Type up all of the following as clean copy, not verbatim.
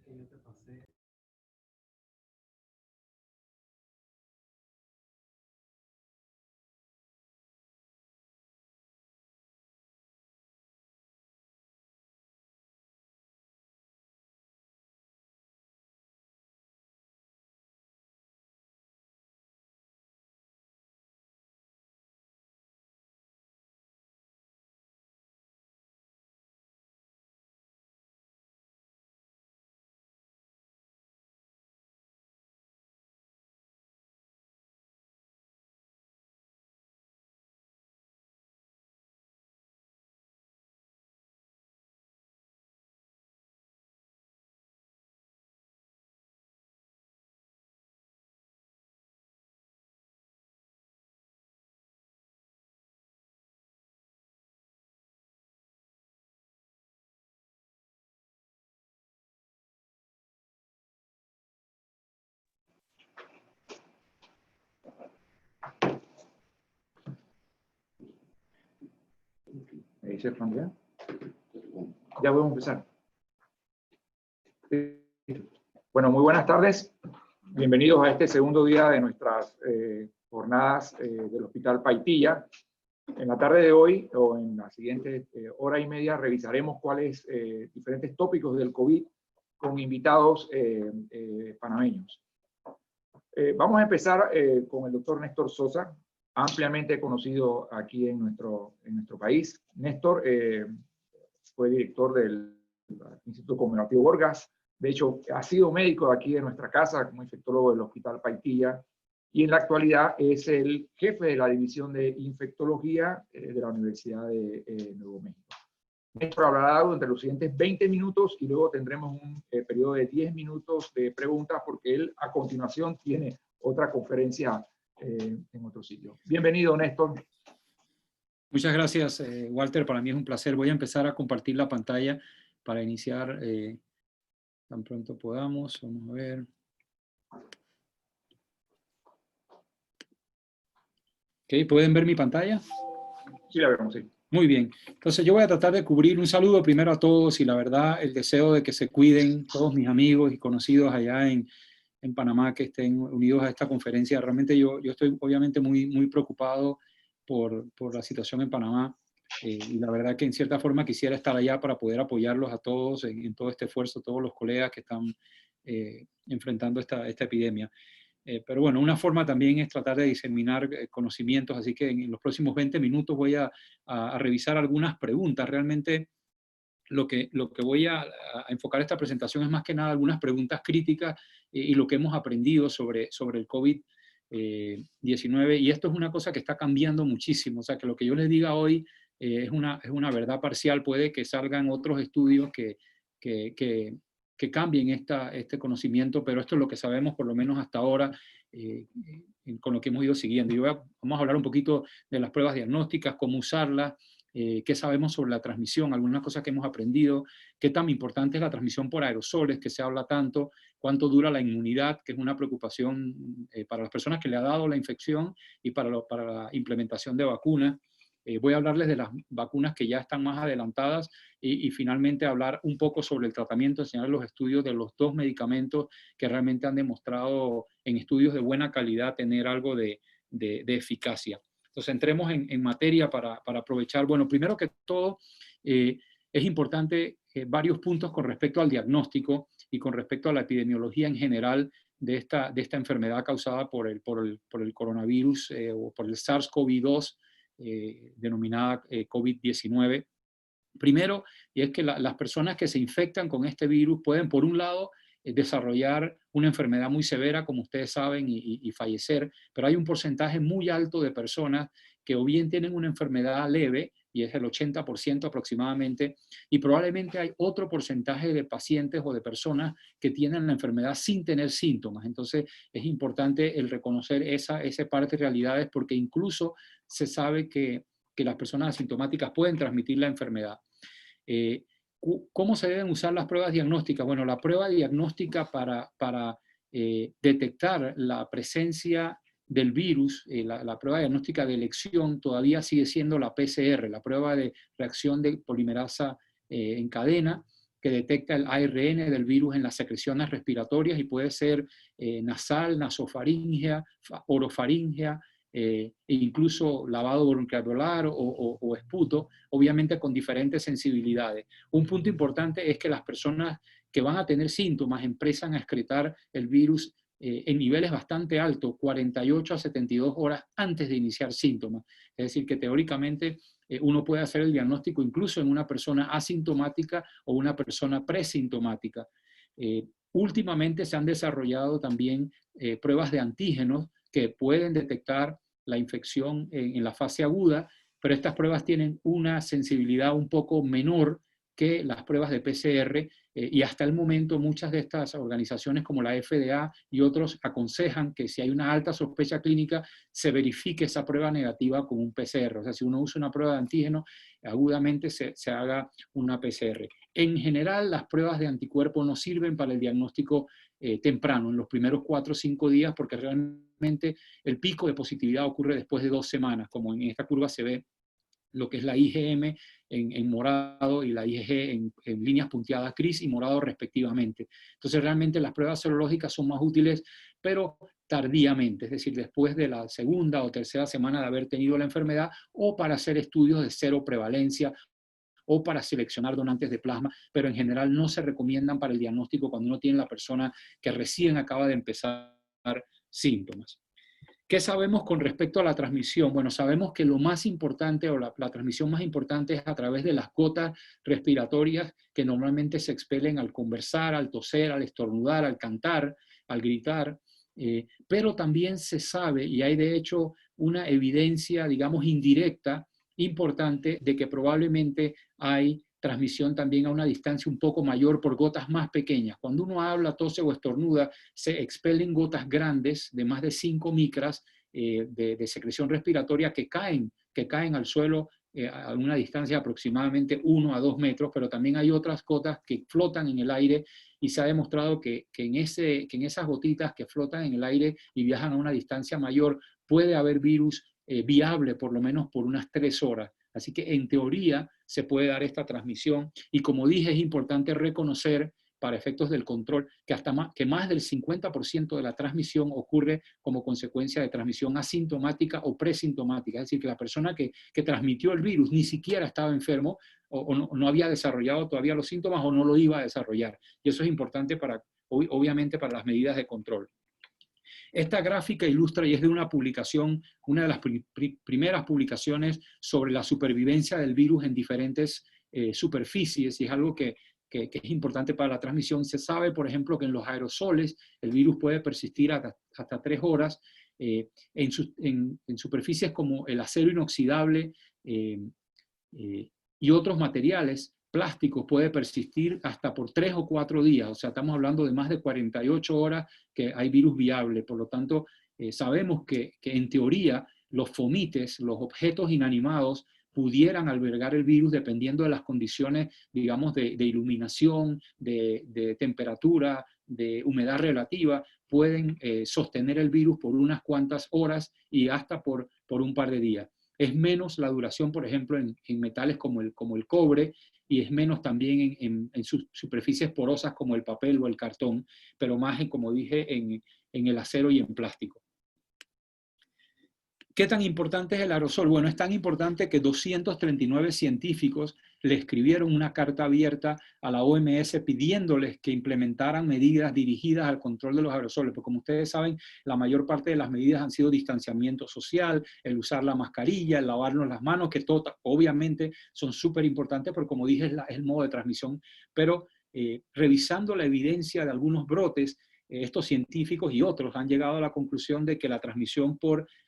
que yo te pasé. ¿Me dice Juan ya? Ya podemos empezar. Bueno, muy buenas tardes. Bienvenidos a este segundo día de nuestras jornadas del Hospital Paitilla. En la tarde de hoy, o en la siguiente hora y media, revisaremos cuáles diferentes tópicos del COVID con invitados panameños. Vamos a empezar con el doctor Néstor Sosa, ampliamente conocido aquí en nuestro país. Néstor fue director del Instituto Conmemorativo Borgas. De hecho, ha sido médico aquí de nuestra casa, como infectólogo del Hospital Paitilla, y en la actualidad es el jefe de la División de Infectología de la Universidad de Nuevo México. Néstor hablará durante los siguientes 20 minutos y luego tendremos un periodo de 10 minutos de preguntas porque él a continuación tiene otra conferencia en otro sitio. Bienvenido, Néstor. Muchas gracias, Walter. Para mí es un placer. Voy a empezar a compartir la pantalla para iniciar tan pronto podamos. Vamos a ver. Ok, ¿pueden ver mi pantalla? Sí, la vemos, sí. Muy bien. Entonces yo voy a tratar de cubrir un saludo primero a todos y la verdad el deseo de que se cuiden todos mis amigos y conocidos allá en Panamá que estén unidos a esta conferencia. Realmente yo estoy obviamente muy preocupado por la situación en Panamá y la verdad que en cierta forma quisiera estar allá para poder apoyarlos a todos en todo este esfuerzo, todos los colegas que están enfrentando esta epidemia. Pero bueno, una forma también es tratar de diseminar conocimientos, así que en los próximos 20 minutos voy a revisar algunas preguntas. Realmente lo que voy a enfocar esta presentación es más que nada algunas preguntas críticas y lo que hemos aprendido sobre el COVID-19. Y esto es una cosa que está cambiando muchísimo. O sea, que lo que yo les diga hoy es una verdad parcial. Puede que salgan otros estudios que cambien este conocimiento, pero esto es lo que sabemos por lo menos hasta ahora con lo que hemos ido siguiendo. Y vamos a hablar un poquito de las pruebas diagnósticas, cómo usarlas, qué sabemos sobre la transmisión, algunas cosas que hemos aprendido, qué tan importante es la transmisión por aerosoles, que se habla tanto, cuánto dura la inmunidad, que es una preocupación para las personas que le ha dado la infección y para la implementación de vacunas. Voy a hablarles de las vacunas que ya están más adelantadas y finalmente hablar un poco sobre el tratamiento, enseñar los estudios de los dos medicamentos que realmente han demostrado en estudios de buena calidad tener algo de eficacia. Entonces entremos en materia para aprovechar. Bueno, primero que todo, es importante varios puntos con respecto al diagnóstico y con respecto a la epidemiología en general de esta enfermedad causada por el coronavirus o por el SARS-CoV-2, denominada COVID-19. Primero, y es que las personas que se infectan con este virus pueden, por un lado, desarrollar una enfermedad muy severa, como ustedes saben, y fallecer, pero hay un porcentaje muy alto de personas que o bien tienen una enfermedad leve, y es el 80% aproximadamente, y probablemente hay otro porcentaje de pacientes o de personas que tienen la enfermedad sin tener síntomas. Entonces es importante el reconocer esa parte de realidades, porque incluso se sabe que las personas asintomáticas pueden transmitir la enfermedad. ¿Cómo se deben usar las pruebas diagnósticas? Bueno, la prueba diagnóstica para detectar la presencia del virus, la prueba diagnóstica de elección todavía sigue siendo la PCR, la prueba de reacción de polimerasa en cadena, que detecta el ARN del virus en las secreciones respiratorias y puede ser nasal, nasofaringea, orofaringea, e incluso lavado bronquialveolar o esputo, obviamente con diferentes sensibilidades. Un punto importante es que las personas que van a tener síntomas empiezan a excretar el virus en niveles bastante altos, 48 a 72 horas antes de iniciar síntomas. Es decir, que teóricamente uno puede hacer el diagnóstico incluso en una persona asintomática o una persona presintomática. Últimamente se han desarrollado también pruebas de antígenos que pueden detectar la infección en la fase aguda, pero estas pruebas tienen una sensibilidad un poco menor que las pruebas de PCR, y hasta el momento muchas de estas organizaciones como la FDA y otros aconsejan que si hay una alta sospecha clínica se verifique esa prueba negativa con un PCR. O sea, si uno usa una prueba de antígeno, agudamente se haga una PCR. En general, las pruebas de anticuerpo no sirven para el diagnóstico temprano, en los primeros 4 o 5 días, porque realmente el pico de positividad ocurre después de 2 semanas, como en esta curva se ve lo que es la IgM en morado y la IgG en líneas punteadas gris y morado respectivamente. Entonces realmente las pruebas serológicas son más útiles, pero tardíamente, es decir, después de la segunda o tercera semana de haber tenido la enfermedad, o para hacer estudios de cero prevalencia, o para seleccionar donantes de plasma, pero en general no se recomiendan para el diagnóstico cuando uno tiene la persona que recién acaba de empezar síntomas. ¿Qué sabemos con respecto a la transmisión? Bueno, sabemos que lo más importante o la transmisión más importante es a través de las gotas respiratorias que normalmente se expelen al conversar, al toser, al estornudar, al cantar, al gritar, pero también se sabe, y hay de hecho una evidencia, digamos, indirecta, importante, de que probablemente hay transmisión también a una distancia un poco mayor por gotas más pequeñas. Cuando uno habla, tose o estornuda, se expelen gotas grandes de más de 5 micras de secreción respiratoria que caen al suelo a una distancia de aproximadamente 1 a 2 metros, pero también hay otras gotas que flotan en el aire y se ha demostrado que en esas gotitas que flotan en el aire y viajan a una distancia mayor puede haber virus viable por lo menos por unas 3 horas. Así que en teoría se puede dar esta transmisión y como dije es importante reconocer para efectos del control que más del 50% de la transmisión ocurre como consecuencia de transmisión asintomática o presintomática, es decir, que la persona que transmitió el virus ni siquiera estaba enfermo o no había desarrollado todavía los síntomas o no lo iba a desarrollar. Y eso es importante obviamente para las medidas de control. Esta gráfica ilustra, y es de una publicación, una de las primeras publicaciones sobre la supervivencia del virus en diferentes superficies, y es algo que es importante para la transmisión. Se sabe, por ejemplo, que en los aerosoles el virus puede persistir hasta 3 horas, en superficies como el acero inoxidable y otros materiales plásticos puede persistir hasta por 3 o 4 días, o sea, estamos hablando de más de 48 horas que hay virus viable. Por lo tanto, sabemos que en teoría los fomites, los objetos inanimados, pudieran albergar el virus dependiendo de las condiciones, digamos, de iluminación, de temperatura, de humedad relativa, pueden sostener el virus por unas cuantas horas y hasta por un par de días. Es menos la duración, por ejemplo, en metales como el cobre, y es menos también en superficies porosas como el papel o el cartón, pero más, como dije, en el acero y en plástico. ¿Qué tan importante es el aerosol? Bueno, es tan importante que 239 científicos le escribieron una carta abierta a la OMS pidiéndoles que implementaran medidas dirigidas al control de los aerosoles, porque como ustedes saben, la mayor parte de las medidas han sido distanciamiento social, el usar la mascarilla, el lavarnos las manos, que obviamente son súper importantes, porque como dije, es el modo de transmisión, pero revisando la evidencia de algunos brotes, estos científicos y otros han llegado a la conclusión de que la transmisión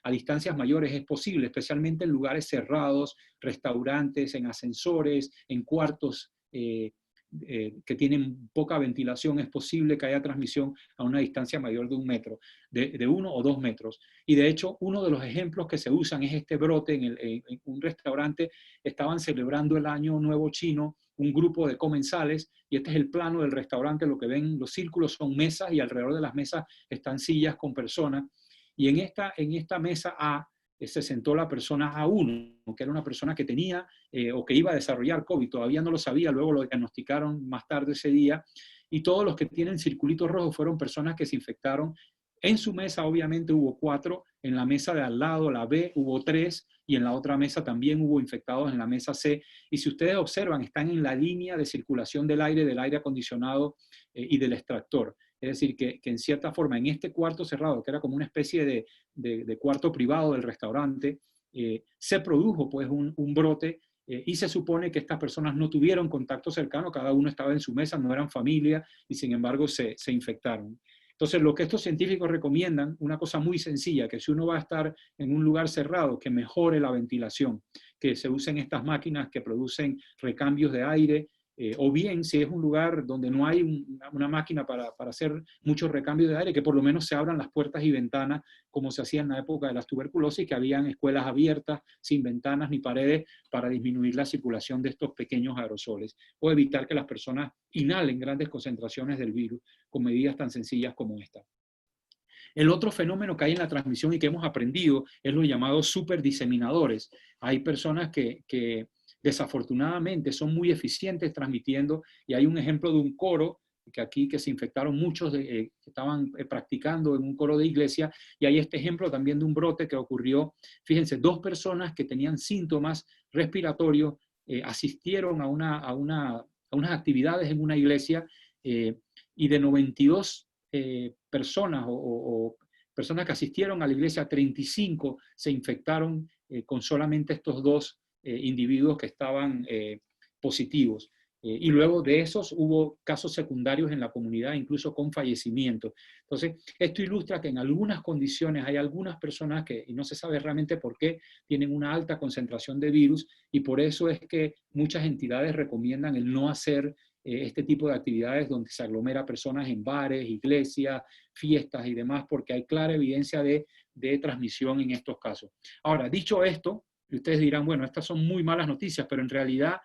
a distancias mayores es posible, especialmente en lugares cerrados, restaurantes, en ascensores, en cuartos que tienen poca ventilación. Es posible que haya transmisión a una distancia mayor de 1 metro, de 1 o 2 metros. Y de hecho, uno de los ejemplos que se usan es este brote en un restaurante. Estaban celebrando el Año Nuevo Chino un grupo de comensales, y este es el plano del restaurante. Lo que ven, los círculos son mesas, y alrededor de las mesas están sillas con personas, y en esta mesa A se sentó la persona A1, que era una persona que tenía o que iba a desarrollar COVID, todavía no lo sabía, luego lo diagnosticaron más tarde ese día, y todos los que tienen circulitos rojos fueron personas que se infectaron. En su mesa obviamente hubo 4, en la mesa de al lado, la B, hubo 3, y en la otra mesa también hubo infectados en la mesa C, y si ustedes observan, están en la línea de circulación del aire acondicionado y del extractor. Es decir, que en cierta forma, en este cuarto cerrado, que era como una especie de cuarto privado del restaurante, se produjo pues un brote y se supone que estas personas no tuvieron contacto cercano, cada uno estaba en su mesa, no eran familia y sin embargo se infectaron. Entonces, lo que estos científicos recomiendan, una cosa muy sencilla, que si uno va a estar en un lugar cerrado, que mejore la ventilación, que se usen estas máquinas que producen recambios de aire, o bien si es un lugar donde no hay una máquina para hacer mucho recambio de aire, que por lo menos se abran las puertas y ventanas, como se hacía en la época de las tuberculosis, que habían escuelas abiertas, sin ventanas ni paredes, para disminuir la circulación de estos pequeños aerosoles, o evitar que las personas inhalen grandes concentraciones del virus, con medidas tan sencillas como esta. El otro fenómeno que hay en la transmisión y que hemos aprendido es los llamados superdiseminadores. Hay personas que desafortunadamente son muy eficientes transmitiendo, y hay un ejemplo de un coro que se infectaron muchos que estaban practicando en un coro de iglesia, y hay este ejemplo también de un brote que ocurrió. Fíjense, 2 personas que tenían síntomas respiratorios asistieron a unas actividades en una iglesia, y de 92 personas o personas que asistieron a la iglesia, 35 se infectaron con solamente estos 2 individuos que estaban positivos. Y luego de esos hubo casos secundarios en la comunidad, incluso con fallecimiento. Entonces, esto ilustra que en algunas condiciones hay algunas personas que, y no se sabe realmente por qué, tienen una alta concentración de virus, y por eso es que muchas entidades recomiendan el no hacer este tipo de actividades donde se aglomera personas en bares, iglesias, fiestas y demás, porque hay clara evidencia de transmisión en estos casos. Ahora, dicho esto, ustedes dirán, bueno, estas son muy malas noticias, pero en realidad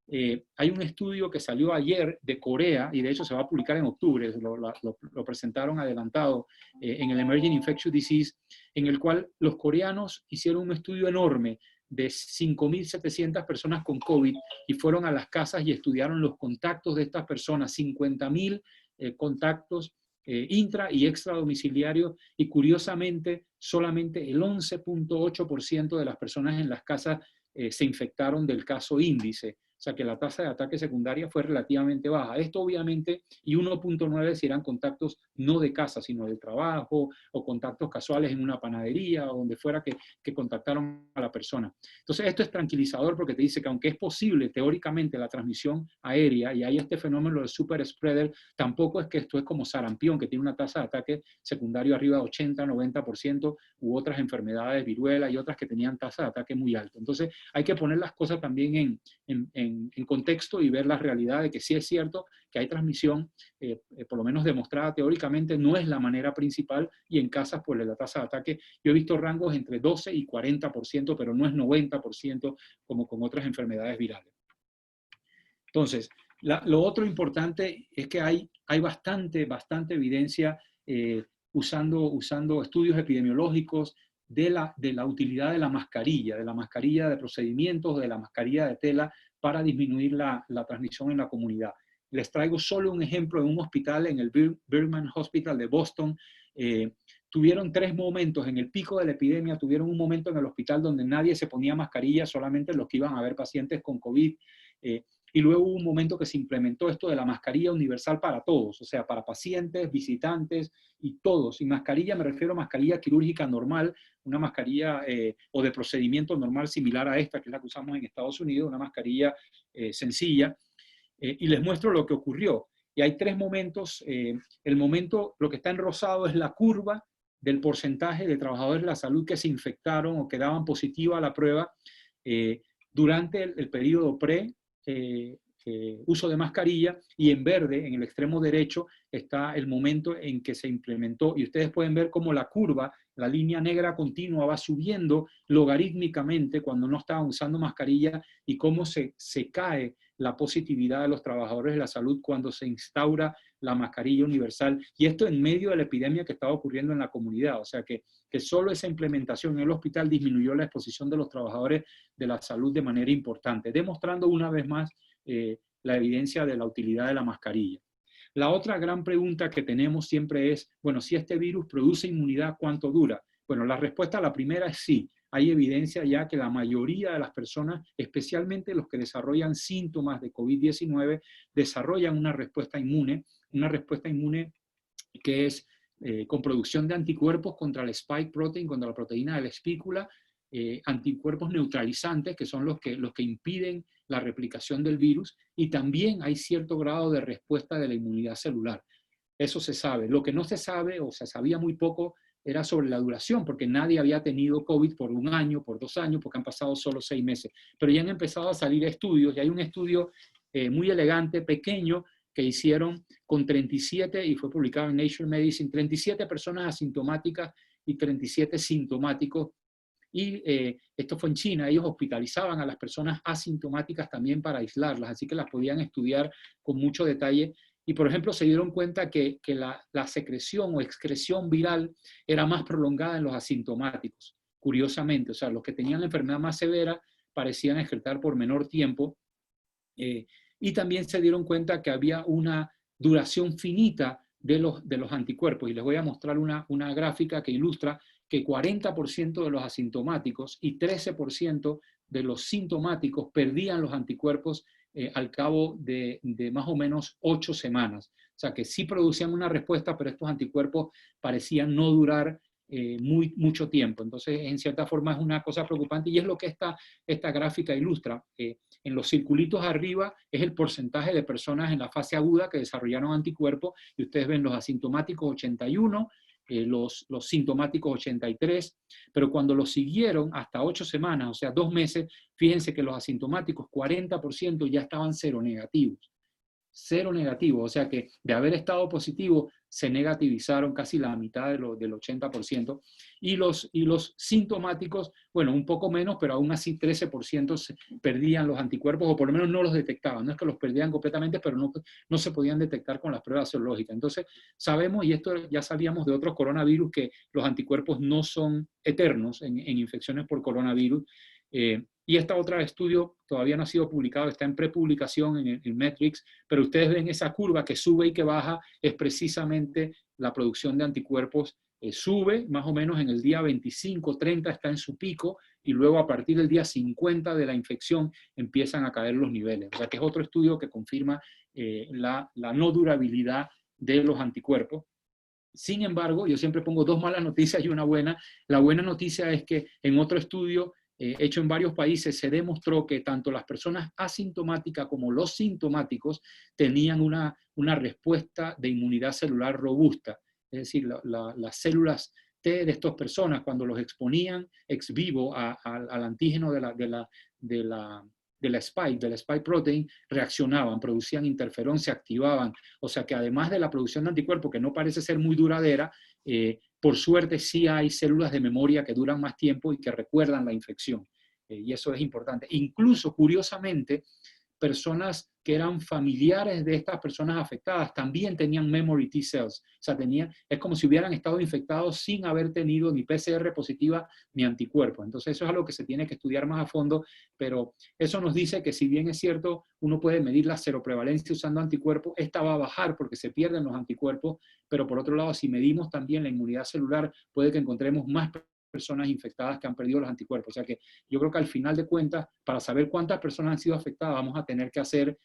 hay un estudio que salió ayer de Corea, y de hecho se va a publicar en octubre, lo presentaron adelantado en el Emerging Infectious Disease, en el cual los coreanos hicieron un estudio enorme de 5.700 personas con COVID, y fueron a las casas y estudiaron los contactos de estas personas, 50.000 contactos intra y extra domiciliarios, y curiosamente solamente el 11.8% de las personas en las casas se infectaron del caso índice. O sea que la tasa de ataque secundaria fue relativamente baja. Esto obviamente, y 1.9 si eran contactos no de casa, sino de trabajo, o contactos casuales en una panadería, o donde fuera que contactaron a la persona. Entonces esto es tranquilizador, porque te dice que aunque es posible teóricamente la transmisión aérea, y hay este fenómeno del super spreader, tampoco es que esto es como sarampión, que tiene una tasa de ataque secundario arriba de 80-90%, u otras enfermedades, viruela y otras que tenían tasa de ataque muy alta. Entonces hay que poner las cosas también en contexto y ver la realidad de que sí es cierto que hay transmisión, por lo menos demostrada teóricamente, no es la manera principal, y en casas pues la tasa de ataque, yo he visto rangos entre 12 y 40%, pero no es 90% como con otras enfermedades virales. Entonces, lo otro importante es que hay bastante evidencia usando estudios epidemiológicos de la utilidad de la mascarilla de procedimientos, de la mascarilla de tela, para disminuir la transmisión en la comunidad. Les traigo solo un ejemplo de un hospital, en el Brigham Hospital de Boston. Tuvieron 3 momentos en el pico de la epidemia. Tuvieron un momento en el hospital donde nadie se ponía mascarilla, solamente los que iban a ver pacientes con COVID. Y luego hubo un momento que se implementó esto de la mascarilla universal para todos, o sea, para pacientes, visitantes y todos. Y mascarilla me refiero a mascarilla quirúrgica normal, una mascarilla o de procedimiento normal similar a esta, que es la que usamos en Estados Unidos, una mascarilla sencilla. Y les muestro lo que ocurrió. Y hay 3 momentos. El momento, lo que está en rosado, es la curva del porcentaje de trabajadores de la salud que se infectaron o que daban positiva a la prueba durante el periodo uso de mascarilla, y en verde, en el extremo derecho, está el momento en que se implementó, y ustedes pueden ver cómo la curva, la línea negra continua, va subiendo logarítmicamente cuando no estaban usando mascarilla, y cómo se cae la positividad de los trabajadores de la salud cuando se instaura la mascarilla universal, y esto en medio de la epidemia que estaba ocurriendo en la comunidad. O sea que solo esa implementación en el hospital disminuyó la exposición de los trabajadores de la salud de manera importante, demostrando una vez más la evidencia de la utilidad de la mascarilla. La otra gran pregunta que tenemos siempre es, bueno, si este virus produce inmunidad, ¿cuánto dura? Bueno, la respuesta a la primera es sí. Hay evidencia ya que la mayoría de las personas, especialmente los que desarrollan síntomas de COVID-19, desarrollan una respuesta inmune que es con producción de anticuerpos contra el spike protein, contra la proteína de la espícula, anticuerpos neutralizantes, que son los que impiden la replicación del virus, y también hay cierto grado de respuesta de la inmunidad celular. Eso se sabe. Lo que no se sabe, o se sabía muy poco, era sobre la duración, porque nadie había tenido COVID por 1 año, por 2 años, porque han pasado solo 6 meses. Pero ya han empezado a salir estudios, y hay un estudio muy elegante, pequeño, que hicieron con 37, y fue publicado en Nature Medicine, 37 personas asintomáticas y 37 sintomáticos. Y esto fue en China. Ellos hospitalizaban a las personas asintomáticas también para aislarlas, así que las podían estudiar con mucho detalle. Y, por ejemplo, se dieron cuenta que la secreción o excreción viral era más prolongada en los asintomáticos, curiosamente. O sea, los que tenían la enfermedad más severa parecían excretar por menor tiempo. Y también se dieron cuenta que había una duración finita de los anticuerpos. Y les voy a mostrar una gráfica que ilustra que 40% de los asintomáticos y 13% de los sintomáticos perdían los anticuerpos al cabo de más o menos 8 semanas. O sea que sí producían una respuesta, pero estos anticuerpos parecían no durar mucho tiempo. Entonces, en cierta forma es una cosa preocupante, y es lo que esta gráfica ilustra. En los circulitos arriba es el porcentaje de personas en la fase aguda que desarrollaron anticuerpos, y ustedes ven los asintomáticos 81, los sintomáticos 83, pero cuando los siguieron hasta 8 semanas, o sea 2 meses, fíjense que los asintomáticos 40% ya estaban seronegativos. O sea que de haber estado positivo se negativizaron casi la mitad del 80%, y los sintomáticos, bueno, un poco menos, pero aún así 13% perdían los anticuerpos, o por lo menos no los detectaban. No es que los perdían completamente, pero no se podían detectar con las pruebas serológicas. Entonces sabemos, y esto ya sabíamos de otros coronavirus, que los anticuerpos no son eternos en infecciones por coronavirus. Y este otro estudio todavía no ha sido publicado, está en prepublicación en Metrics, pero ustedes ven esa curva que sube y que baja, es precisamente la producción de anticuerpos. Sube más o menos en el día 25, 30 está en su pico, y luego a partir del día 50 de la infección empiezan a caer los niveles. O sea que es otro estudio que confirma la no durabilidad de los anticuerpos. Sin embargo, yo siempre pongo 2 malas noticias y una buena. La buena noticia es que en otro estudio hecho en varios países se demostró que tanto las personas asintomáticas como los sintomáticos tenían una respuesta de inmunidad celular robusta. Es decir, las células T de estas personas, cuando los exponían ex vivo al antígeno del spike protein, reaccionaban, producían interferón, se activaban. O sea que además de la producción de anticuerpos, que no parece ser muy duradera, por suerte sí hay células de memoria que duran más tiempo y que recuerdan la infección. Y eso es importante. Incluso, curiosamente, personas que eran familiares de estas personas afectadas también tenían memory T cells. O sea, es como si hubieran estado infectados sin haber tenido ni PCR positiva ni anticuerpos. Entonces eso es algo que se tiene que estudiar más a fondo, pero eso nos dice que, si bien es cierto, uno puede medir la seroprevalencia usando anticuerpos, esta va a bajar porque se pierden los anticuerpos, pero por otro lado, si medimos también la inmunidad celular, puede que encontremos más personas infectadas que han perdido los anticuerpos. O sea que yo creo que al final de cuentas, para saber cuántas personas han sido afectadas, vamos a tener que hacer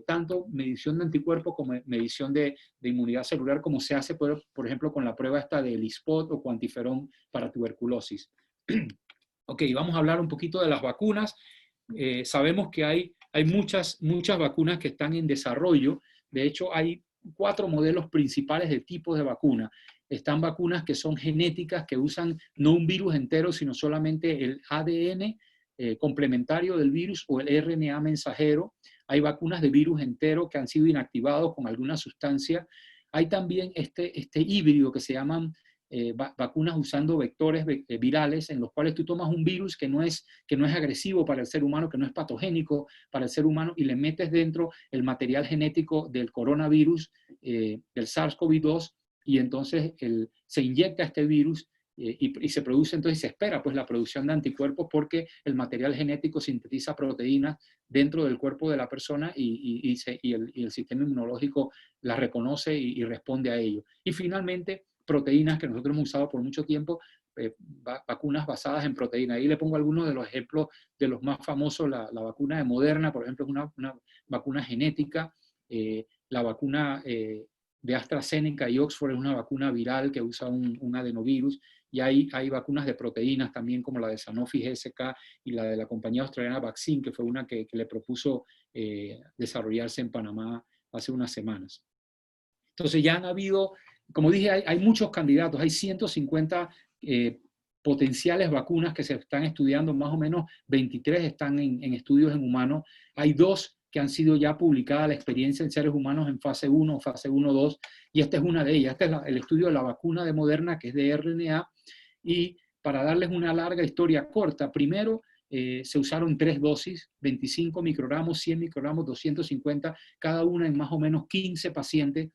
tanto medición de anticuerpos como medición de inmunidad celular, como se hace, por ejemplo, con la prueba esta del ISPOT o cuantiferón para tuberculosis. Ok, vamos a hablar un poquito de las vacunas. Sabemos que hay muchas vacunas que están en desarrollo. De hecho, hay 4 modelos principales de tipos de vacuna. Están vacunas que son genéticas, que usan no un virus entero, sino solamente el ADN complementario del virus o el RNA mensajero. hay vacunas de virus entero que han sido inactivados con alguna sustancia. Hay también este híbrido que se llaman vacunas usando vectores virales, en los cuales tú tomas un virus que no es agresivo para el ser humano, que no es patogénico para el ser humano, y le metes dentro el material genético del coronavirus, del SARS-CoV-2, y entonces se inyecta este virus y se produce, entonces se espera pues la producción de anticuerpos, porque el material genético sintetiza proteínas dentro del cuerpo de la persona y el sistema inmunológico las reconoce y responde a ello. Y finalmente, proteínas que nosotros hemos usado por mucho tiempo, vacunas basadas en proteínas. Ahí le pongo algunos de los ejemplos de los más famosos. La vacuna de Moderna, por ejemplo, es una vacuna genética. La vacuna de AstraZeneca y Oxford es una vacuna viral que usa un adenovirus. Y hay vacunas de proteínas también, como la de Sanofi GSK y la de la compañía australiana Vaccine, que fue una que le propuso desarrollarse en Panamá hace unas semanas. Entonces ya han habido, como dije, hay muchos candidatos, hay 150 potenciales vacunas que se están estudiando, más o menos 23 están en estudios en humanos. Hay 2 que han sido ya publicadas la experiencia en seres humanos en fase 1 o fase 1-2, y esta es una de ellas. Este es el estudio de la vacuna de Moderna, que es de RNA, y para darles una larga historia corta, primero se usaron 3 dosis, 25 microgramos, 100 microgramos, 250, cada una en más o menos 15 pacientes,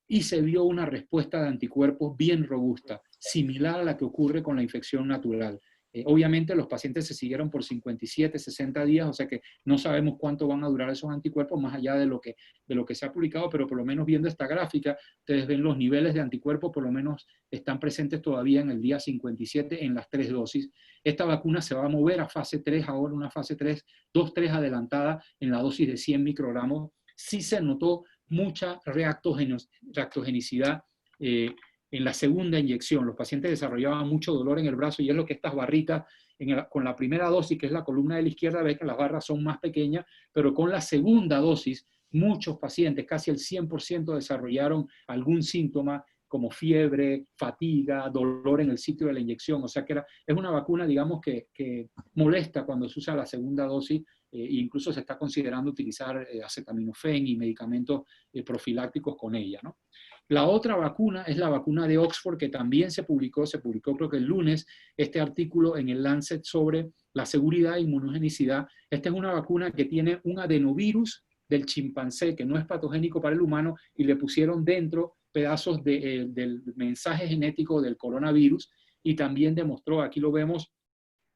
y se vio una respuesta de anticuerpos bien robusta, similar a la que ocurre con la infección natural. Obviamente los pacientes se siguieron por 57, 60 días, o sea que no sabemos cuánto van a durar esos anticuerpos más allá de lo que se ha publicado, pero por lo menos viendo esta gráfica, ustedes ven los niveles de anticuerpos, por lo menos están presentes todavía en el día 57 en las 3 dosis. Esta vacuna se va a mover a fase 3, ahora una fase 3, 2-3 adelantada en la dosis de 100 microgramos. Sí se notó mucha reactogenicidad en la segunda inyección. Los pacientes desarrollaban mucho dolor en el brazo, y es lo que estas barritas, con la primera dosis, que es la columna de la izquierda, ven que las barras son más pequeñas, pero con la segunda dosis, muchos pacientes, casi el 100%, desarrollaron algún síntoma como fiebre, fatiga, dolor en el sitio de la inyección. O sea que es una vacuna, digamos, que molesta cuando se usa la segunda dosis. Incluso se está considerando utilizar acetaminofén y medicamentos profilácticos con ella, ¿no? La otra vacuna es la vacuna de Oxford, que también se publicó creo que el lunes, este artículo en el Lancet sobre la seguridad e inmunogenicidad. Esta es una vacuna que tiene un adenovirus del chimpancé, que no es patogénico para el humano, y le pusieron dentro pedazos del mensaje genético del coronavirus, y también demostró, aquí lo vemos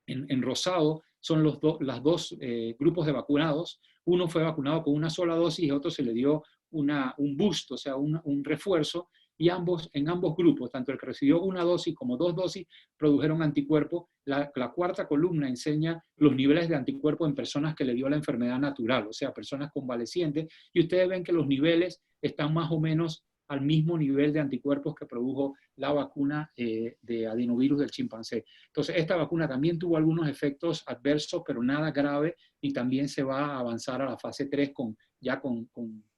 en rosado, son los dos grupos de vacunados. Uno fue vacunado con una sola dosis y otro se le dio un boost, o sea, un refuerzo, y en ambos grupos, tanto el que recibió una dosis como 2 dosis, produjeron anticuerpos. La cuarta columna enseña los niveles de anticuerpos en personas que le dio la enfermedad natural, o sea, personas convalecientes, y ustedes ven que los niveles están más o menos al mismo nivel de anticuerpos que produjo la vacuna de adenovirus del chimpancé. Entonces, esta vacuna también tuvo algunos efectos adversos, pero nada grave, y también se va a avanzar a la fase 3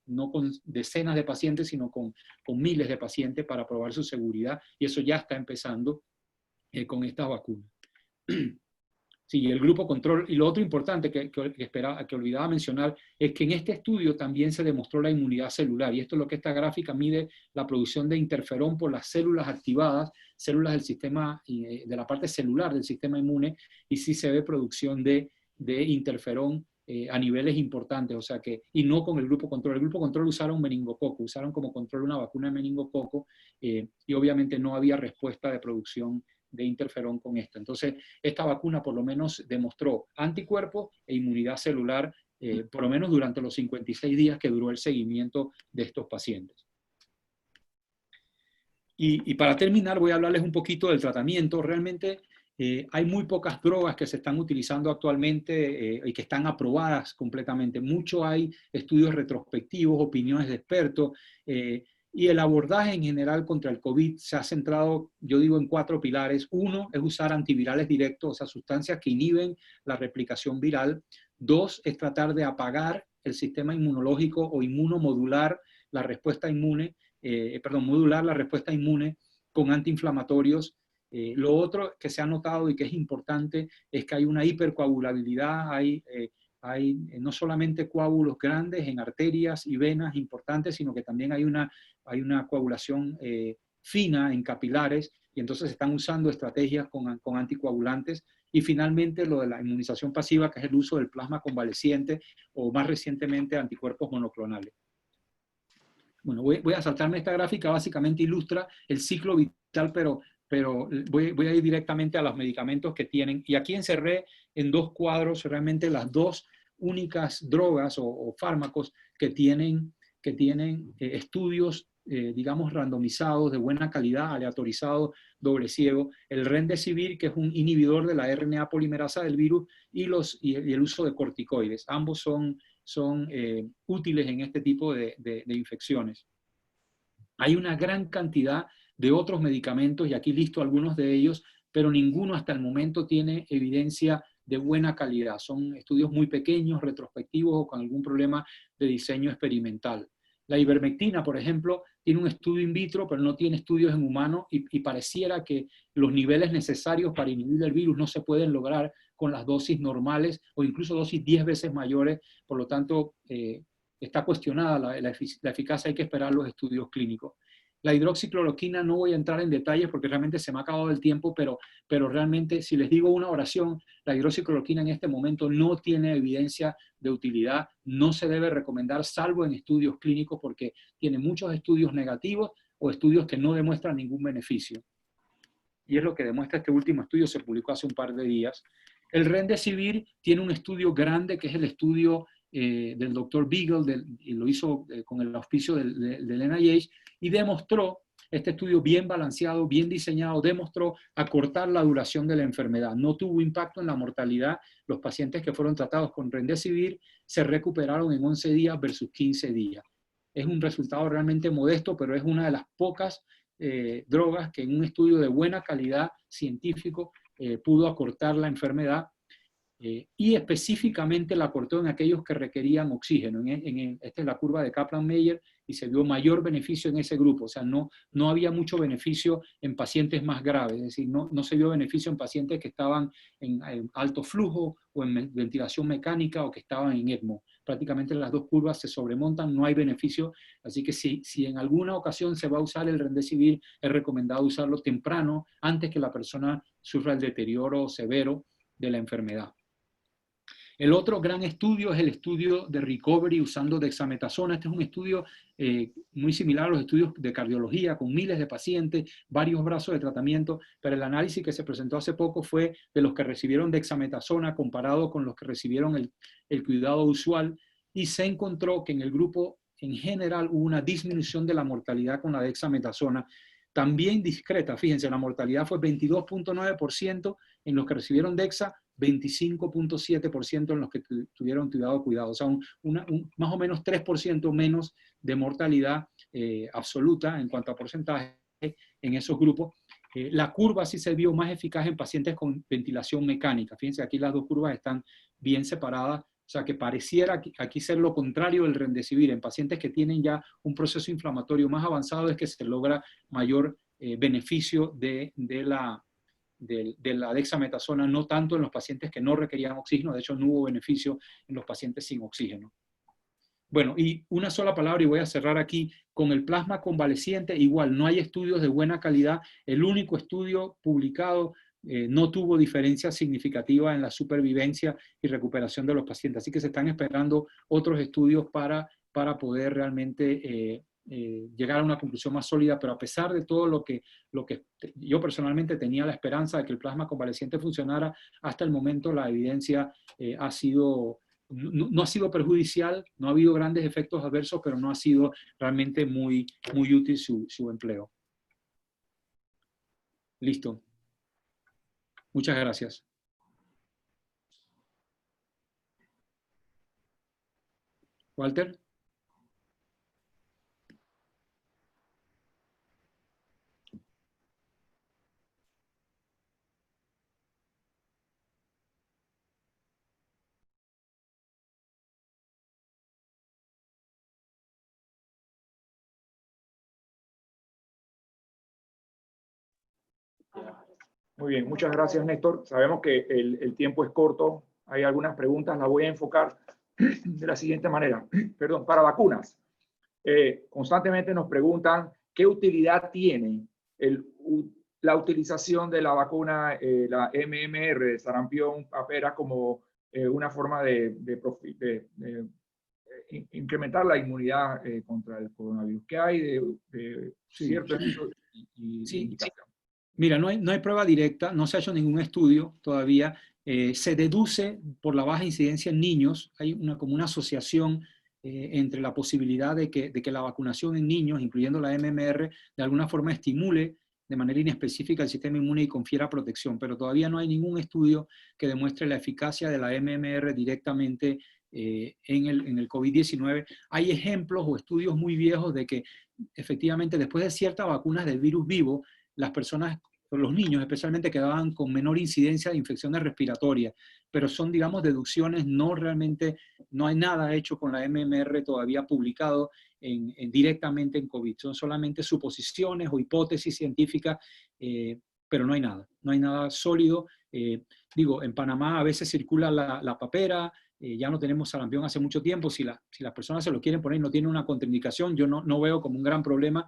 no con decenas de pacientes, sino con miles de pacientes para probar su seguridad, y eso ya está empezando con estas vacunas. Sí, el grupo control. Y lo otro importante que olvidaba mencionar es que en este estudio también se demostró la inmunidad celular, y esto es lo que esta gráfica mide: la producción de interferón por las células activadas, células del sistema, de la parte celular del sistema inmune, y sí se ve producción de interferón a niveles importantes, o sea que, y no con el grupo control. El grupo control usaron meningococo, usaron como control una vacuna de meningococo, y obviamente no había respuesta de producción de interferón con esto. Entonces, esta vacuna por lo menos demostró anticuerpos e inmunidad celular, por lo menos durante los 56 días que duró el seguimiento de estos pacientes. Y para terminar, voy a hablarles un poquito del tratamiento. Realmente hay muy pocas drogas que se están utilizando actualmente y que están aprobadas completamente. Mucho hay estudios retrospectivos, opiniones de expertos, y el abordaje en general contra el COVID se ha centrado, yo digo, en 4 pilares. 1 es usar antivirales directos, o sea, sustancias que inhiben la replicación viral. 2 es tratar de apagar el sistema inmunológico o inmunomodular la respuesta inmune, modular la respuesta inmune con antiinflamatorios. Lo otro que se ha notado y que es importante es que hay una hipercoagulabilidad, hay hay no solamente coágulos grandes en arterias y venas importantes, sino que también hay una coagulación fina en capilares, y entonces se están usando estrategias con anticoagulantes. Y finalmente lo de la inmunización pasiva, que es el uso del plasma convaleciente o más recientemente anticuerpos monoclonales. Bueno, voy a saltarme esta gráfica, básicamente ilustra el ciclo vital, pero voy a ir directamente a los medicamentos que tienen. Y aquí encerré en dos cuadros realmente las dos únicas drogas o fármacos que tienen estudios, digamos, randomizados, de buena calidad, aleatorizados, doble ciego. El Remdesivir, que es un inhibidor de la RNA polimerasa del virus, y el uso de corticoides. Ambos son útiles en este tipo de infecciones. Hay una gran cantidad de otros medicamentos, y aquí listo algunos de ellos, pero ninguno hasta el momento tiene evidencia de buena calidad. Son estudios muy pequeños, retrospectivos o con algún problema de diseño experimental. La ivermectina, por ejemplo, tiene un estudio in vitro, pero no tiene estudios en humanos, y pareciera que los niveles necesarios para inhibir el virus no se pueden lograr con las dosis normales o incluso dosis 10 veces mayores. Por lo tanto, está cuestionada la eficacia, hay que esperar los estudios clínicos. La hidroxicloroquina no voy a entrar en detalles porque realmente se me ha acabado el tiempo, pero realmente si les digo una oración, la hidroxicloroquina en este momento no tiene evidencia de utilidad, no se debe recomendar salvo en estudios clínicos porque tiene muchos estudios negativos o estudios que no demuestran ningún beneficio. Y es lo que demuestra este último estudio, se publicó hace un par de días. El Remdesivir tiene un estudio grande que es el estudio del doctor Beagle, y lo hizo con el auspicio del NIH, y demostró, este estudio bien balanceado, bien diseñado, demostró acortar la duración de la enfermedad. No tuvo impacto en la mortalidad. Los pacientes que fueron tratados con Remdesivir se recuperaron en 11 días versus 15 días. Es un resultado realmente modesto, pero es una de las pocas drogas que en un estudio de buena calidad científico pudo acortar la enfermedad. Y específicamente la acortó en aquellos que requerían oxígeno. Esta es la curva de Kaplan-Meier, y se vio mayor beneficio en ese grupo. O sea, no había mucho beneficio en pacientes más graves, es decir, no se vio beneficio en pacientes que estaban en alto flujo o en ventilación mecánica o que estaban en ECMO. Prácticamente las dos curvas se sobremontan, no hay beneficio. Así que si en alguna ocasión se va a usar el Remdesivir, es recomendado usarlo temprano, antes que la persona sufra el deterioro severo de la enfermedad. El otro gran estudio es el estudio de recovery usando dexametasona. Este es un estudio muy similar a los estudios de cardiología, con miles de pacientes, varios brazos de tratamiento, pero el análisis que se presentó hace poco fue de los que recibieron dexametasona comparado con los que recibieron el cuidado usual, y se encontró que en el grupo en general hubo una disminución de la mortalidad con la dexametasona, también discreta. Fíjense, la mortalidad fue 22.9% en los que recibieron dexa, 25.7% en los que tuvieron cuidado. O sea, más o menos 3% menos de mortalidad absoluta en cuanto a porcentaje en esos grupos. La curva sí se vio más eficaz en pacientes con ventilación mecánica. Fíjense, aquí las dos curvas están bien separadas. O sea, que pareciera aquí ser lo contrario del Remdesivir. En pacientes que tienen ya un proceso inflamatorio más avanzado es que se logra mayor beneficio de la dexametasona, no tanto en los pacientes que no requerían oxígeno. De hecho, no hubo beneficio en los pacientes sin oxígeno. Bueno, y una sola palabra y voy a cerrar aquí. Con el plasma convaleciente, igual, no hay estudios de buena calidad. El único estudio publicado no tuvo diferencia significativa en la supervivencia y recuperación de los pacientes. Así que se están esperando otros estudios para poder realmente llegar a una conclusión más sólida, pero a pesar de todo lo que yo personalmente tenía la esperanza de que el plasma convaleciente funcionara, hasta el momento la evidencia no ha sido perjudicial, no ha habido grandes efectos adversos, pero no ha sido realmente muy útil su empleo. Listo. Muchas gracias. Walter. Muy bien, muchas gracias, Néstor. Sabemos que el tiempo es corto hay algunas preguntas, las voy a enfocar de la siguiente manera. Perdón, para vacunas. Constantemente nos preguntan qué utilidad tiene la utilización de la vacuna, la MMR de sarampión, papera, como una forma de incrementar la inmunidad contra el coronavirus. ¿Qué hay de cierto en eso y Sí. indicación? Mira, no hay prueba directa, no se ha hecho ningún estudio todavía. Se deduce por la baja incidencia en niños, hay como una asociación entre la posibilidad de que la vacunación en niños, incluyendo la MMR, de alguna forma estimule de manera inespecífica el sistema inmune y confiera protección, pero todavía no hay ningún estudio que demuestre la eficacia de la MMR directamente en el COVID-19. Hay ejemplos o estudios muy viejos de que efectivamente después de ciertas vacunas del virus vivo, las personas, los niños especialmente, quedaban con menor incidencia de infecciones respiratorias, pero son, digamos, deducciones, no realmente, no hay nada hecho con la MMR todavía publicado directamente en COVID, son solamente suposiciones o hipótesis científicas, pero no hay nada sólido. Digo, en Panamá a veces circula la papera, ya no tenemos sarampión hace mucho tiempo, si las personas se lo quieren poner y no tienen una contraindicación, yo no veo como un gran problema.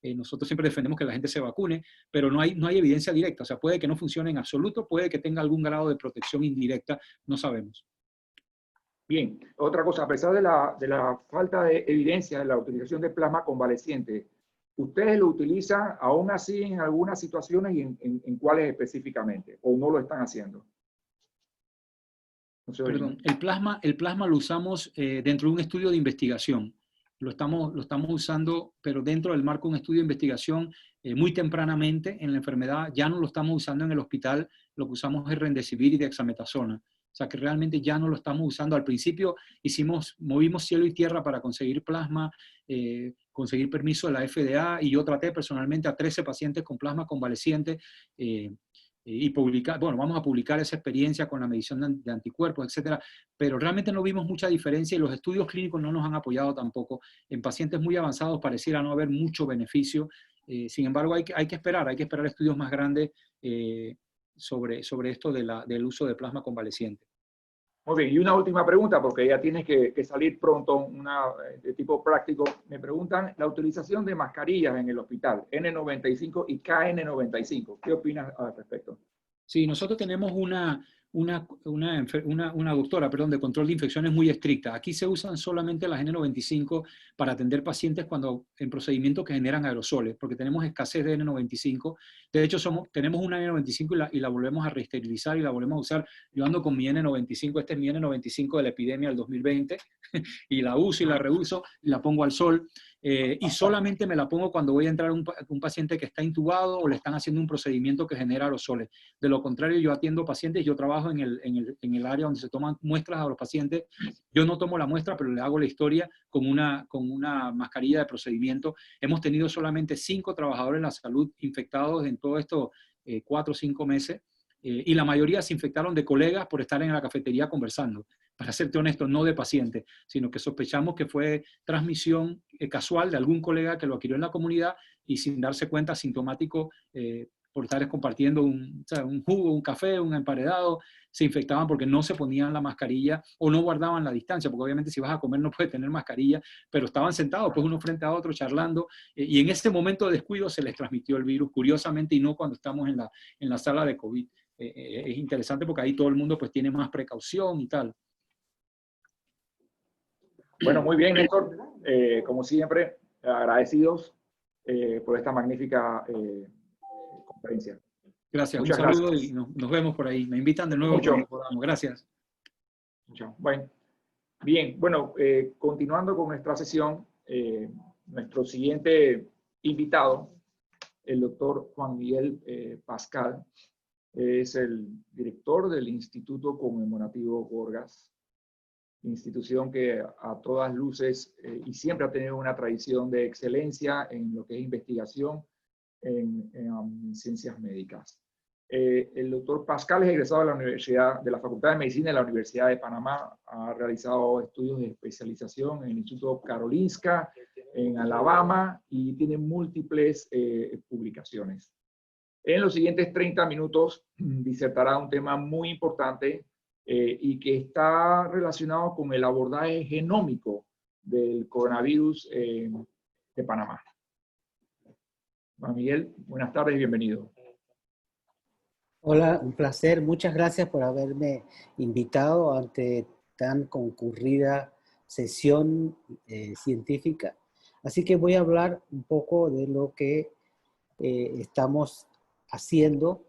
Nosotros siempre defendemos que la gente se vacune, pero no hay evidencia directa. O sea, puede que no funcione en absoluto, puede que tenga algún grado de protección indirecta, no sabemos. Bien, otra cosa, a pesar de la falta de evidencia de la utilización de plasma convaleciente, ¿ustedes lo utilizan aún así en algunas situaciones y en cuáles específicamente? ¿O no lo están haciendo? No sé, Perdón, el plasma lo usamos dentro de un estudio de investigación. Lo estamos usando, pero dentro del marco de un estudio de investigación muy tempranamente en la enfermedad. Ya no lo estamos usando en el hospital, lo que usamos es remdesivir y dexametasona. O sea que realmente ya no lo estamos usando. Al principio movimos cielo y tierra para conseguir plasma, conseguir permiso de la FDA, y yo traté personalmente a 13 pacientes con plasma convaleciente y vamos a publicar esa experiencia con la medición de anticuerpos, etcétera, pero realmente no vimos mucha diferencia y los estudios clínicos no nos han apoyado tampoco. En pacientes muy avanzados pareciera no haber mucho beneficio. Sin embargo, hay que esperar estudios más grandes sobre esto del uso de plasma convaleciente. Muy bien, y una última pregunta, porque ya tienes que salir pronto, una de tipo práctico. Me preguntan la utilización de mascarillas en el hospital, N95 y KN95. ¿Qué opinas al respecto? Sí, nosotros tenemos una doctora, de control de infecciones muy estricta. Aquí se usan solamente las N95 para atender pacientes en procedimientos que generan aerosoles, porque tenemos escasez de N95. De hecho, tenemos una N95 y la volvemos a reesterilizar y la volvemos a usar. Yo ando con mi N95, este es mi N95 de la epidemia del 2020, y la uso y la reuso y la pongo al sol. Y solamente me la pongo cuando voy a entrar un paciente que está intubado o le están haciendo un procedimiento que genera aerosoles. De lo contrario, yo atiendo pacientes, yo trabajo en el área donde se toman muestras a los pacientes. Yo no tomo la muestra, pero le hago la historia con una mascarilla de procedimiento. Hemos tenido solamente 5 trabajadores en la salud infectados en todo esto 4 o 5 meses. Y la mayoría se infectaron de colegas por estar en la cafetería conversando. Para serte honesto, no de pacientes, sino que sospechamos que fue transmisión casual de algún colega que lo adquirió en la comunidad y sin darse cuenta, asintomático, por estar compartiendo un jugo, un café, un emparedado, se infectaban porque no se ponían la mascarilla o no guardaban la distancia, porque obviamente si vas a comer no puedes tener mascarilla, pero estaban sentados pues uno frente a otro charlando, y en ese momento de descuido se les transmitió el virus, curiosamente, y no cuando estamos en la sala de COVID. Es interesante porque ahí todo el mundo pues tiene más precaución y tal. Bueno, muy bien, Néstor. Como siempre, agradecidos por esta magnífica conferencia. Gracias, Muchas un saludo gracias. y nos vemos por ahí. Me invitan de nuevo Mucho. cuando podamos. Gracias. Mucho. Bueno, bien, bueno, continuando con nuestra sesión, nuestro siguiente invitado, el doctor Juan Miguel Pascal, es el director del Instituto Conmemorativo Gorgas, institución que a todas luces y siempre ha tenido una tradición de excelencia en lo que es investigación en ciencias médicas. El doctor Pascal es egresado de la Facultad de Medicina de la Universidad de Panamá, ha realizado estudios de especialización en el Instituto Karolinska, en Alabama, y tiene múltiples publicaciones. En los siguientes 30 minutos disertará un tema muy importante y que está relacionado con el abordaje genómico del coronavirus de Panamá. Juan Miguel, buenas tardes y bienvenido. Hola, un placer. Muchas gracias por haberme invitado ante tan concurrida sesión científica. Así que voy a hablar un poco de lo que estamos haciendo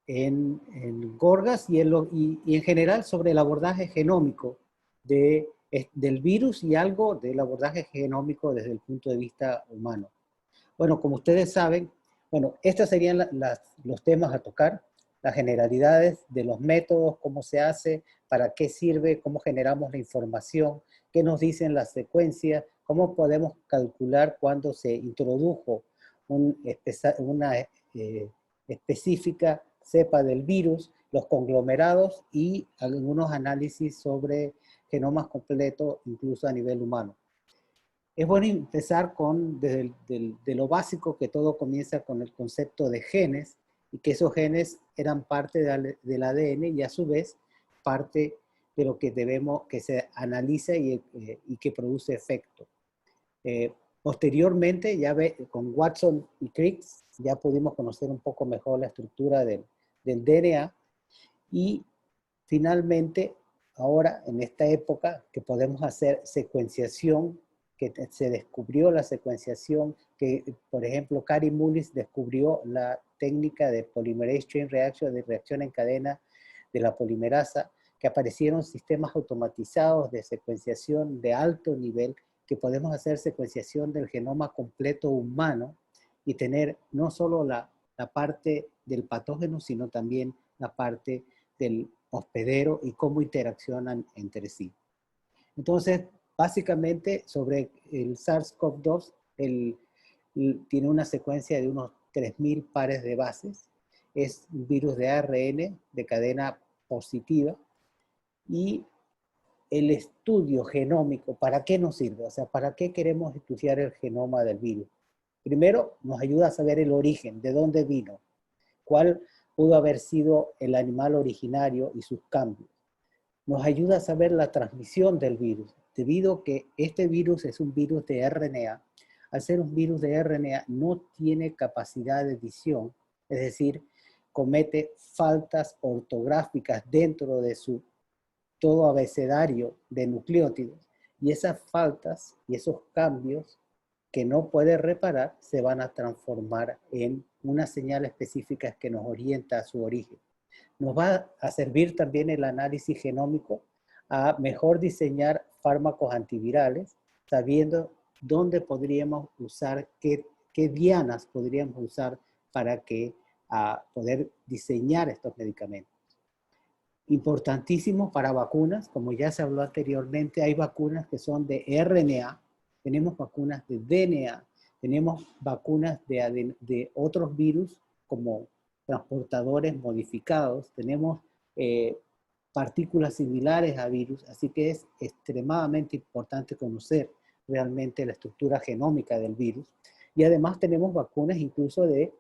en Gorgas y en general sobre el abordaje genómico del virus y algo del abordaje genómico desde el punto de vista humano. Bueno, como ustedes saben, bueno, estos serían los temas a tocar, las generalidades de los métodos, cómo se hace, para qué sirve, cómo generamos la información, qué nos dicen las secuencias, cómo podemos calcular cuándo se introdujo una específica cepa del virus, los conglomerados y algunos análisis sobre genomas completos, incluso a nivel humano. Es bueno empezar de lo básico, que todo comienza con el concepto de genes, y que esos genes eran parte del ADN y a su vez parte de lo que se analiza y que produce efecto. Posteriormente, con Watson y Crick, ya pudimos conocer un poco mejor la estructura del DNA, y finalmente, ahora en esta época que podemos hacer secuenciación, que se descubrió la secuenciación, que por ejemplo Kary Mullis descubrió la técnica de polymerase chain reaction, de reacción en cadena de la polimerasa, que aparecieron sistemas automatizados de secuenciación de alto nivel, que podemos hacer secuenciación del genoma completo humano y tener no solo la parte del patógeno, sino también la parte del hospedero y cómo interaccionan entre sí. Entonces, básicamente sobre el SARS-CoV-2, tiene una secuencia de unos 3.000 pares de bases. Es un virus de ARN de cadena positiva. Y el estudio genómico, ¿para qué nos sirve? O sea, ¿para qué queremos estudiar el genoma del virus? Primero, nos ayuda a saber el origen, de dónde vino, cuál pudo haber sido el animal originario y sus cambios. Nos ayuda a saber la transmisión del virus, debido a que este virus es un virus de RNA. Al ser un virus de RNA no tiene capacidad de edición, es decir, comete faltas ortográficas dentro de su todo abecedario de nucleótidos, y esas faltas y esos cambios que no puede reparar se van a transformar en una señal específica que nos orienta a su origen. Nos va a servir también el análisis genómico a mejor diseñar fármacos antivirales, sabiendo dónde podríamos usar, qué dianas podríamos usar para poder diseñar estos medicamentos. Importantísimo para vacunas, como ya se habló anteriormente, hay vacunas que son de RNA, tenemos vacunas de DNA, tenemos vacunas de otros virus como transportadores modificados, tenemos partículas similares a virus, así que es extremadamente importante conocer realmente la estructura genómica del virus. Y además tenemos vacunas incluso de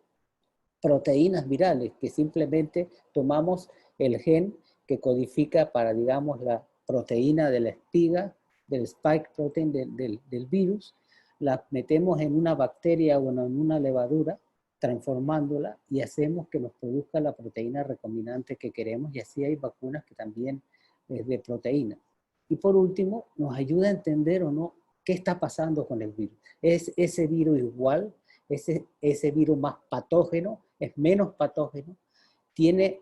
proteínas virales, que simplemente tomamos el gen que codifica para, digamos, la proteína de la espiga, del spike protein del virus, la metemos en una bacteria o en una levadura, transformándola, y hacemos que nos produzca la proteína recombinante que queremos, y así hay vacunas que también es de proteínas. Y por último, nos ayuda a entender o no qué está pasando con el virus. ¿Es ese virus igual? ¿Ese virus más patógeno? ¿Es menos patógeno? ¿Tiene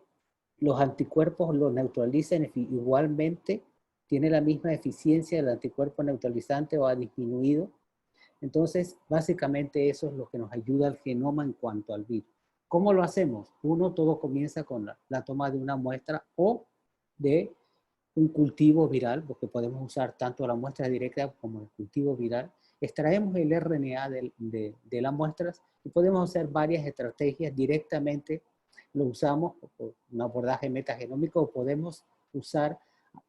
los anticuerpos, los neutralizan igualmente? ¿Tiene la misma eficiencia del anticuerpo neutralizante o ha disminuido? Entonces, básicamente eso es lo que nos ayuda al genoma en cuanto al virus. ¿Cómo lo hacemos? Todo comienza con la toma de una muestra o de un cultivo viral, porque podemos usar tanto la muestra directa como el cultivo viral. Extraemos el RNA de las muestras y podemos hacer varias estrategias. Directamente lo usamos por un abordaje metagenómico, o podemos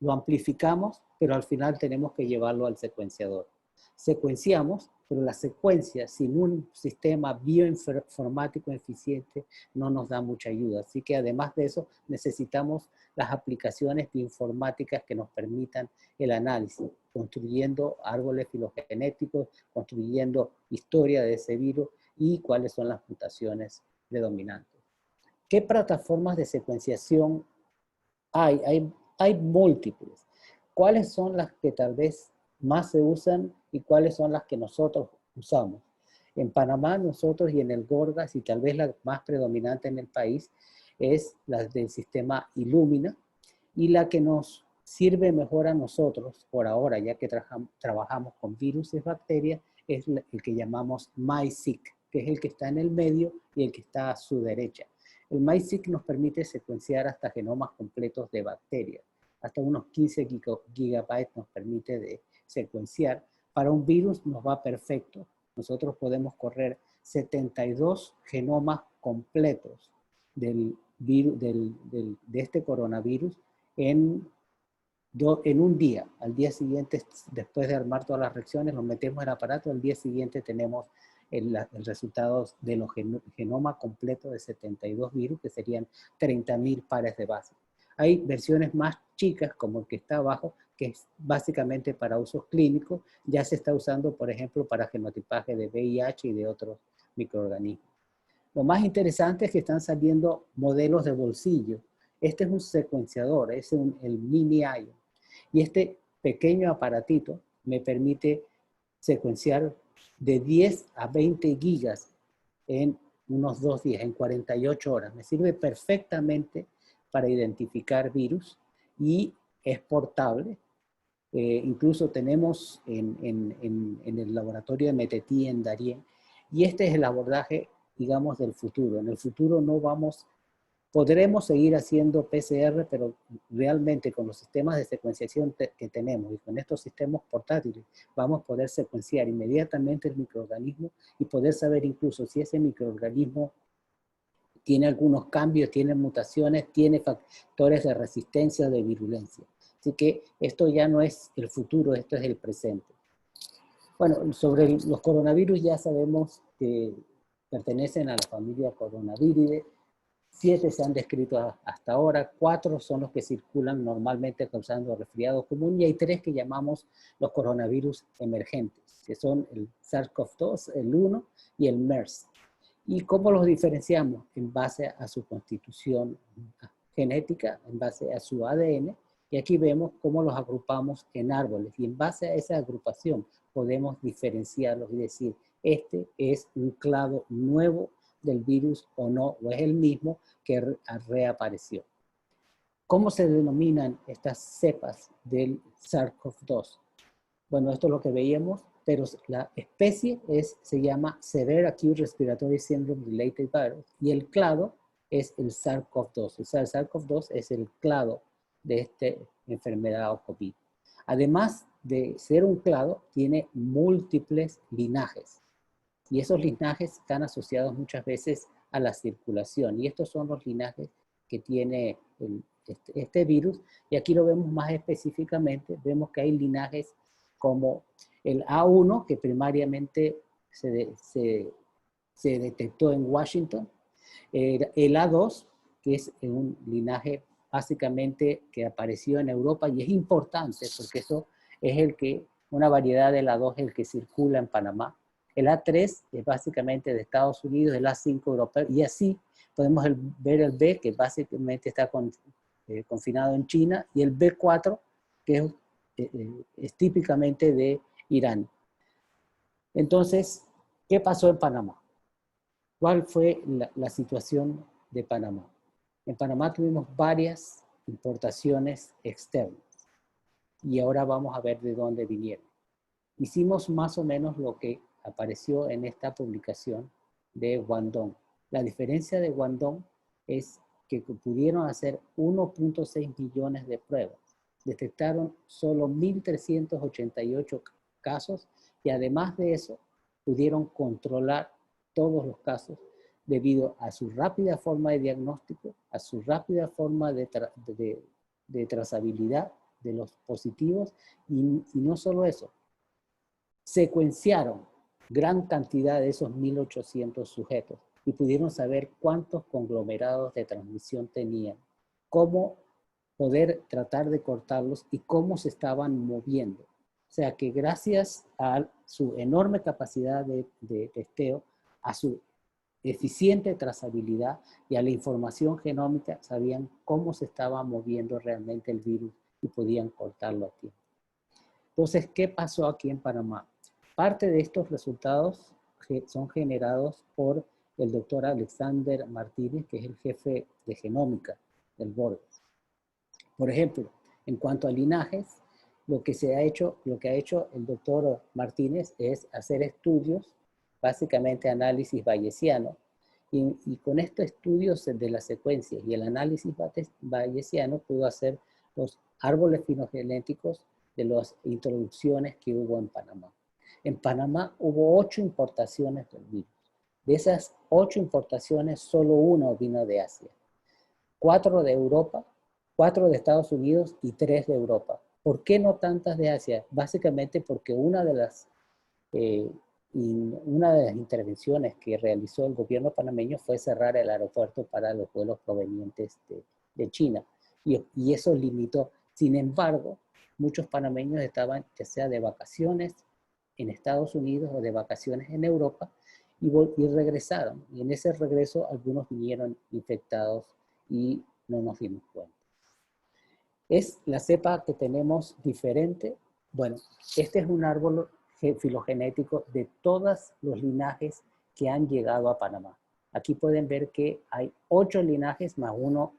lo amplificamos, pero al final tenemos que llevarlo al secuenciador. Secuenciamos pero la secuencia sin un sistema bioinformático eficiente no nos da mucha ayuda. Así que además de eso necesitamos las aplicaciones bioinformáticas que nos permitan el análisis, construyendo árboles filogenéticos, construyendo historia de ese virus y cuáles son las mutaciones predominantes. ¿Qué plataformas de secuenciación hay? Hay múltiples. ¿Cuáles son las que tal vez más se usan y cuáles son las que nosotros usamos? En Panamá nosotros y en el Gorgas, y tal vez la más predominante en el país, es la del sistema Illumina, y la que nos sirve mejor a nosotros por ahora, ya que trabajamos con virus y bacterias, es el que llamamos MiSeq, que es el que está en el medio y el que está a su derecha. El MiSeq nos permite secuenciar hasta genomas completos de bacterias. Hasta unos 15 gigabytes nos permite de secuenciar. Para un virus nos va perfecto. Nosotros podemos correr 72 genomas completos de este coronavirus en un día. Al día siguiente, después de armar todas las reacciones, los metemos en el aparato. Al día siguiente tenemos el resultado de los genomas completos de 72 virus, que serían 30.000 pares de base. Hay versiones más chicas, como el que está abajo, que es básicamente para usos clínicos. Ya se está usando, por ejemplo, para genotipaje de VIH y de otros microorganismos. Lo más interesante es que están saliendo modelos de bolsillo. Este es un secuenciador, es el Mini Ion. Y este pequeño aparatito me permite secuenciar de 10 a 20 gigas en unos 2 días, en 48 horas. Me sirve perfectamente para identificar virus y es portable. Incluso tenemos en el laboratorio de Metetí en Darién, y este es el abordaje, digamos, del futuro. En el futuro podremos seguir haciendo PCR, pero realmente con los sistemas de secuenciación que tenemos y con estos sistemas portátiles vamos a poder secuenciar inmediatamente el microorganismo y poder saber incluso si ese microorganismo tiene algunos cambios, tiene mutaciones, tiene factores de resistencia o de virulencia. Así que esto ya no es el futuro, esto es el presente. Bueno, sobre los coronavirus ya sabemos que pertenecen a la familia Coronaviridae. 7 se han descrito hasta ahora, 4 son los que circulan normalmente causando resfriado común y hay 3 que llamamos los coronavirus emergentes, que son el SARS-CoV-2, el 1 y el MERS. ¿Y cómo los diferenciamos? En base a su constitución genética, en base a su ADN, y aquí vemos cómo los agrupamos en árboles y en base a esa agrupación podemos diferenciarlos y decir, este es un clado nuevo del virus o no, o es el mismo que reapareció. ¿Cómo se denominan estas cepas del SARS-CoV-2? Bueno, esto es lo que veíamos, pero la especie se llama Severe Acute Respiratory Syndrome Related Virus y el clado es el SARS-CoV-2. El SARS-CoV-2 es el clado de esta enfermedad o COVID. Además de ser un clado, tiene múltiples linajes. Y esos linajes están asociados muchas veces a la circulación. Y estos son los linajes que tiene este virus. Y aquí lo vemos más específicamente. Vemos que hay linajes como el A1, que primariamente se detectó en Washington. El A2, que es un linaje básicamente que apareció en Europa y es importante porque eso es una variedad del A2 el que circula en Panamá. El A3 es básicamente de Estados Unidos, el A5 europeo, y así podemos ver el B, que básicamente está confinado en China, y el B4, que es típicamente de Irán. Entonces, ¿qué pasó en Panamá? ¿Cuál fue la situación de Panamá? En Panamá tuvimos varias importaciones externas, y ahora vamos a ver de dónde vinieron. Hicimos más o menos lo que apareció en esta publicación de Guangdong. La diferencia de Guangdong es que pudieron hacer 1.6 millones de pruebas. Detectaron solo 1.388 casos y además de eso pudieron controlar todos los casos debido a su rápida forma de diagnóstico, a su rápida forma de trazabilidad de los positivos y no solo eso, secuenciaron gran cantidad de esos 1.800 sujetos y pudieron saber cuántos conglomerados de transmisión tenían, cómo poder tratar de cortarlos y cómo se estaban moviendo. O sea que gracias a su enorme capacidad de testeo, a su eficiente trazabilidad y a la información genómica, sabían cómo se estaba moviendo realmente el virus y podían cortarlo a tiempo. Entonces, ¿qué pasó aquí en Panamá? Parte de estos resultados son generados por el doctor Alexander Martínez, que es el jefe de genómica del Borges. Por ejemplo, en cuanto a linajes, lo que ha hecho el doctor Martínez es hacer estudios, básicamente análisis bayesiano, y con estos estudios de las secuencias y el análisis bayesiano pudo hacer los árboles filogenéticos de las introducciones que hubo en Panamá. En Panamá hubo 8 importaciones del virus. De esas 8 importaciones, solo 1 vino de Asia. 4 de Europa, 4 de Estados Unidos y 3 de Europa. ¿Por qué no tantas de Asia? Básicamente porque una de las intervenciones que realizó el gobierno panameño fue cerrar el aeropuerto para los vuelos provenientes de China. Y eso limitó. Sin embargo, muchos panameños estaban ya sea de vacaciones en Estados Unidos o de vacaciones en Europa y regresaron. Y en ese regreso algunos vinieron infectados y no nos dimos cuenta. ¿Es la cepa que tenemos diferente? Bueno, este es un árbol filogenético de todos los linajes que han llegado a Panamá. Aquí pueden ver que hay 8 linajes más uno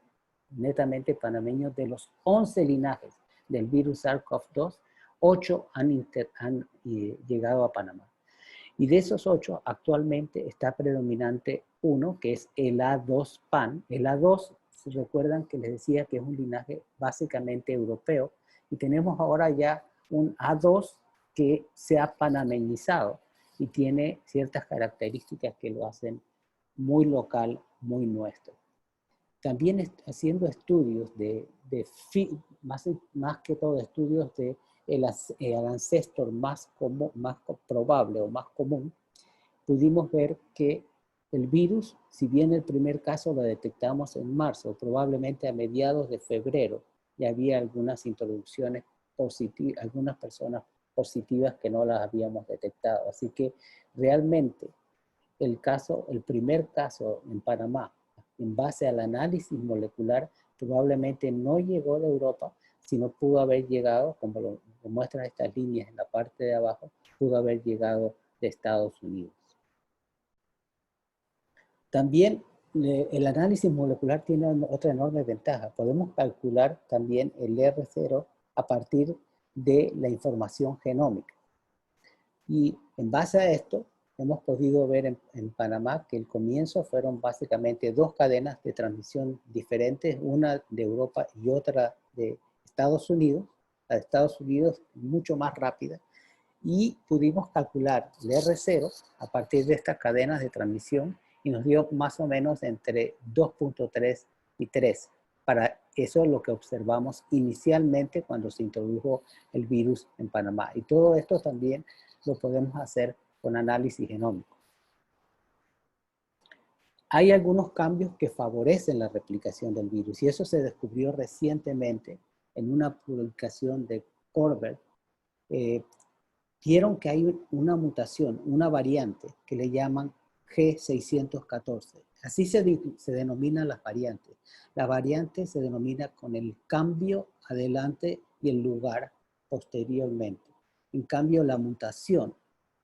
netamente panameño. De los 11 linajes del virus SARS-CoV-2, 8 han llegado a Panamá. Y de esos 8, actualmente está predominante uno, que es el A2-PAN. El A2, si recuerdan que les decía que es un linaje básicamente europeo, y tenemos ahora ya un A2 que se ha panameñizado y tiene ciertas características que lo hacen muy local, muy nuestro. También haciendo estudios más que todo estudios de el ancestor más probable o más común, pudimos ver que el virus, si bien el primer caso lo detectamos en marzo, probablemente a mediados de febrero, ya había algunas introducciones positivas, algunas personas positivas que no las habíamos detectado. Así que realmente el primer caso en Panamá, en base al análisis molecular, probablemente no llegó de Europa, sino pudo haber llegado, como lo muestran estas líneas en la parte de abajo, pudo haber llegado de Estados Unidos. También el análisis molecular tiene otra enorme ventaja. Podemos calcular también el R0 a partir de la información genómica. Y en base a esto, hemos podido ver en Panamá que el comienzo fueron básicamente 2 cadenas de transmisión diferentes, una de Europa y otra de Estados Unidos. La de Estados Unidos mucho más rápida, y pudimos calcular el R0 a partir de estas cadenas de transmisión y nos dio más o menos entre 2.3 y 3. Para eso es lo que observamos inicialmente cuando se introdujo el virus en Panamá. Y todo esto también lo podemos hacer con análisis genómico. Hay algunos cambios que favorecen la replicación del virus y eso se descubrió recientemente en una publicación de Corbett. Vieron que hay una mutación, una variante que le llaman G614. Así se denominan las variantes. La variante se denomina con el cambio adelante y el lugar posteriormente. En cambio, la mutación,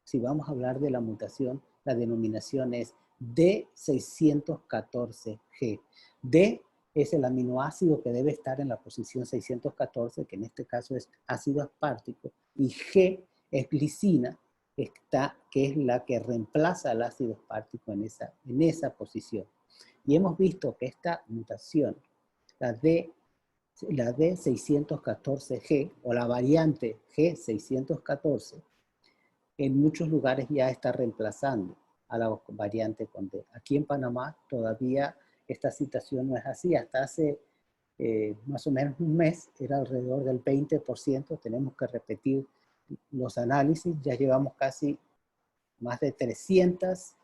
si vamos a hablar de la mutación, la denominación es D614G. D es el aminoácido que debe estar en la posición 614, que en este caso es ácido aspartico, y G es glicina, que es la que reemplaza al ácido aspartico en esa posición. Y hemos visto que esta mutación, la D614G o la variante G614, en muchos lugares ya está reemplazando a la variante con D. Aquí en Panamá todavía esta situación no es así. Hasta hace más o menos un mes era alrededor del 20%. Tenemos que repetir los análisis. Ya llevamos casi más de 300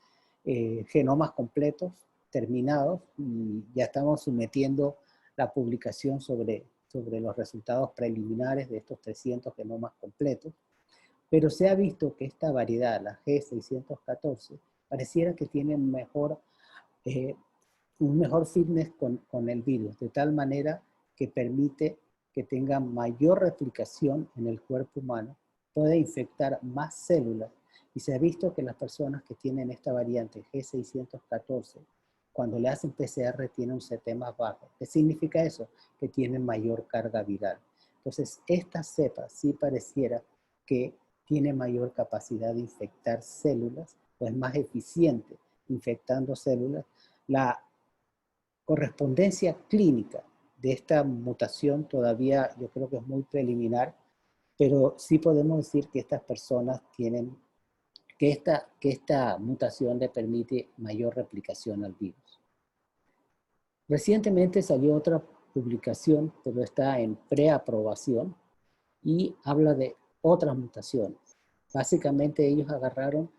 genomas completos terminados y ya estamos sometiendo la publicación sobre los resultados preliminares de estos 300 genomas completos. Pero se ha visto que esta variedad, la G614, pareciera que tiene un mejor fitness con el virus, de tal manera que permite que tenga mayor replicación en el cuerpo humano, puede infectar más células, y se ha visto que las personas que tienen esta variante G614, cuando le hacen PCR, tienen un CT más bajo. ¿Qué significa eso? Que tienen mayor carga viral. Entonces, esta cepa sí pareciera que tiene mayor capacidad de infectar células, o es más eficiente infectando células. La correspondencia clínica de esta mutación todavía yo creo que es muy preliminar, pero sí podemos decir que estas personas tienen, que esta mutación le permite mayor replicación al virus. Recientemente salió otra publicación, pero está en preaprobación y habla de otras mutaciones. Básicamente ellos agarraron,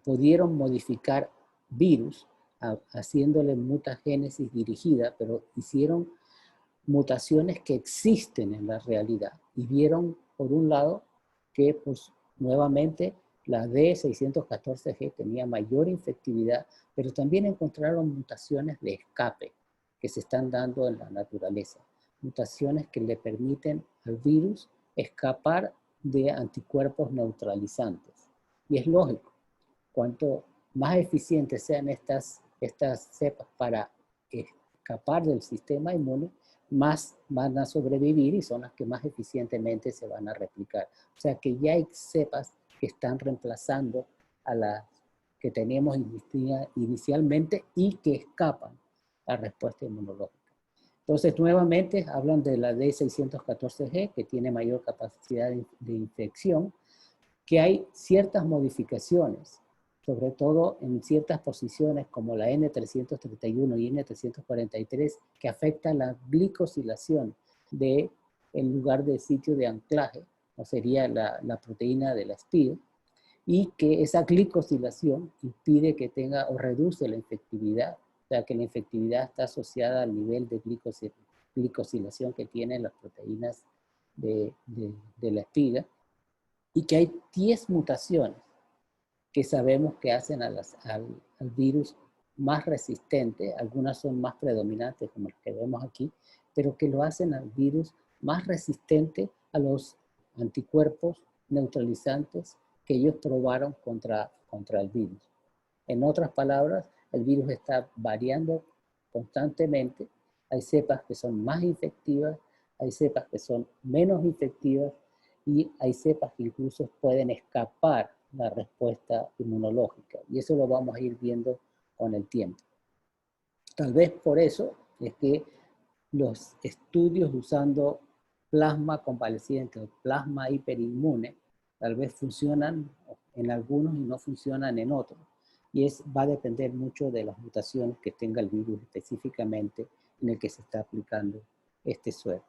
pudieron modificar virus haciéndole mutagénesis dirigida, pero hicieron mutaciones que existen en la realidad y vieron, por un lado, que pues, nuevamente la D614G tenía mayor infectividad, pero también encontraron mutaciones de escape que se están dando en la naturaleza, mutaciones que le permiten al virus escapar de anticuerpos neutralizantes. Y es lógico, cuanto más eficientes sean estas cepas para escapar del sistema inmune, más van a sobrevivir y son las que más eficientemente se van a replicar. O sea que ya hay cepas que están reemplazando a las que teníamos inicialmente y que escapan a la respuesta inmunológica. Entonces, nuevamente, hablan de la D614G, que tiene mayor capacidad de infección, que hay ciertas modificaciones, sobre todo en ciertas posiciones como la N331 y N343, que afectan la glicosilación del lugar de sitio de anclaje, o sería la proteína de la SPID, y que esa glicosilación impide que tenga o reduce la infectividad, o sea que la infectividad está asociada al nivel de glicosilación que tienen las proteínas de la espiga, y que hay 10 mutaciones que sabemos que hacen al virus más resistente. Algunas son más predominantes, como las que vemos aquí, pero que lo hacen al virus más resistente a los anticuerpos neutralizantes que ellos probaron contra el virus. En otras palabras, el virus está variando constantemente. Hay cepas que son más infectivas, hay cepas que son menos infectivas, y hay cepas que incluso pueden escapar la respuesta inmunológica. Y eso lo vamos a ir viendo con el tiempo. Tal vez por eso es que los estudios usando plasma convaleciente o plasma hiperinmune tal vez funcionan en algunos y no funcionan en otros. Y va a depender mucho de las mutaciones que tenga el virus específicamente en el que se está aplicando este suero.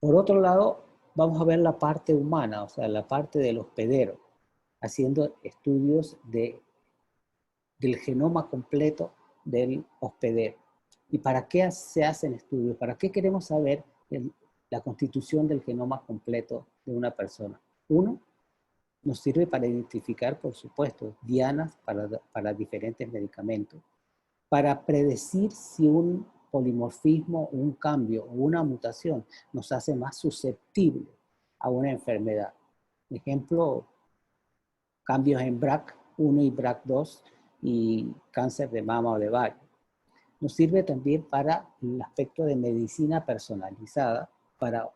Por otro lado, vamos a ver la parte humana, o sea, la parte del hospedero, haciendo estudios del genoma completo del hospedero. ¿Y para qué se hacen estudios? ¿Para qué queremos saber la constitución del genoma completo de una persona? Uno, nos sirve para identificar, por supuesto, dianas para diferentes medicamentos, para predecir si un polimorfismo, un cambio o una mutación nos hace más susceptibles a una enfermedad. Por ejemplo, cambios en BRCA1 y BRCA2 y cáncer de mama o de ovario. Nos sirve también para el aspecto de medicina personalizada, para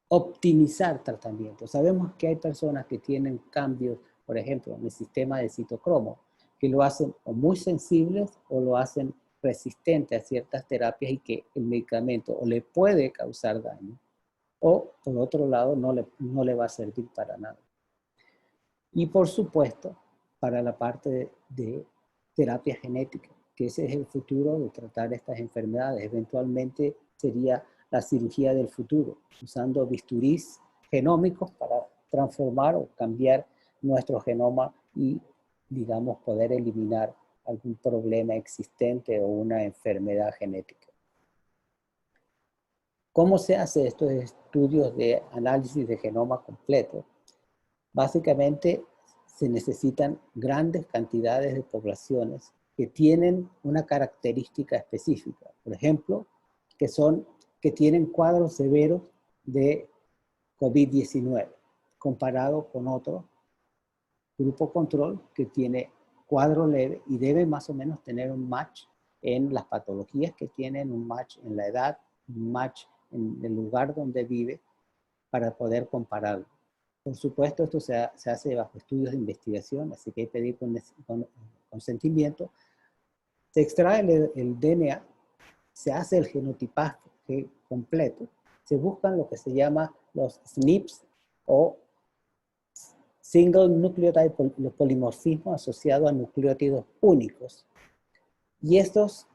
optimizar tratamientos. Sabemos que hay personas que tienen cambios, por ejemplo, en el sistema de citocromo, que lo hacen o muy sensibles o lo hacen resistente a ciertas terapias y que el medicamento o le puede causar daño o, por otro lado, no le va a servir para nada. Y, por supuesto, para la parte de terapia genética, que ese es el futuro de tratar estas enfermedades. Eventualmente sería la cirugía del futuro, usando bisturís genómicos para transformar o cambiar nuestro genoma y, digamos, poder eliminar algún problema existente o una enfermedad genética. ¿Cómo se hace estos estudios de análisis de genoma completo? Básicamente se necesitan grandes cantidades de poblaciones que tienen una característica específica. Por ejemplo, que tienen cuadros severos de COVID-19, comparado con otro grupo control que tiene cuadro leve y debe más o menos tener un match en las patologías que tienen, un match en la edad, un match en el lugar donde vive, para poder compararlo. Por supuesto, esto se hace bajo estudios de investigación, así que hay que pedir consentimiento. Se extrae el DNA, se hace el genotipaje completo, se buscan lo que se llama los SNPs o Single Nucleotide, los polimorfismos asociados a nucleótidos únicos. Y esos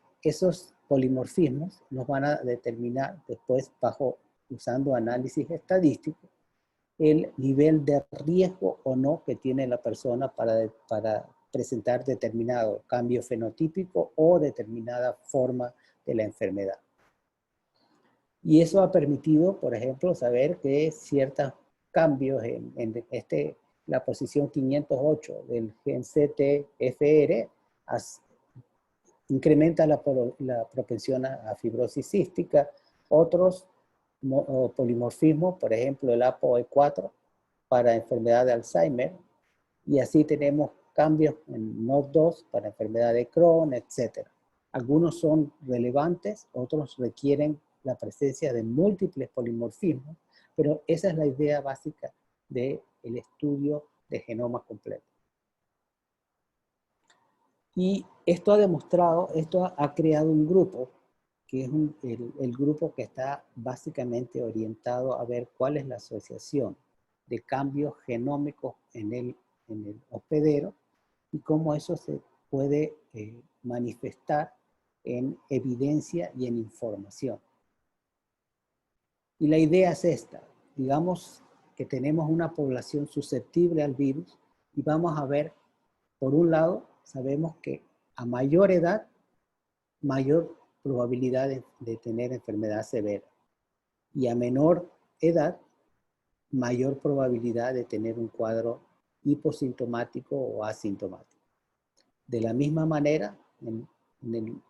polimorfismos nos van a determinar después, usando análisis estadístico, el nivel de riesgo o no que tiene la persona para presentar determinado cambio fenotípico o determinada forma de la enfermedad. Y eso ha permitido, por ejemplo, saber que ciertos cambios en la posición 508 del gen CTFR incrementa la propensión a fibrosis cística. Otros polimorfismos, por ejemplo el ApoE4 para enfermedad de Alzheimer, y así tenemos cambios en NOD2 para enfermedad de Crohn, etc. Algunos son relevantes, otros requieren la presencia de múltiples polimorfismos, pero esa es la idea básica del estudio de genoma completo. Y esto ha creado un grupo, que es el grupo que está básicamente orientado a ver cuál es la asociación de cambios genómicos en el hospedero y cómo eso se puede manifestar en evidencia y en información. Y la idea es esta: digamos que tenemos una población susceptible al virus y vamos a ver, por un lado, sabemos que a mayor edad, mayor probabilidad de tener enfermedad severa, y a menor edad, mayor probabilidad de tener un cuadro hiposintomático o asintomático. De la misma manera, en el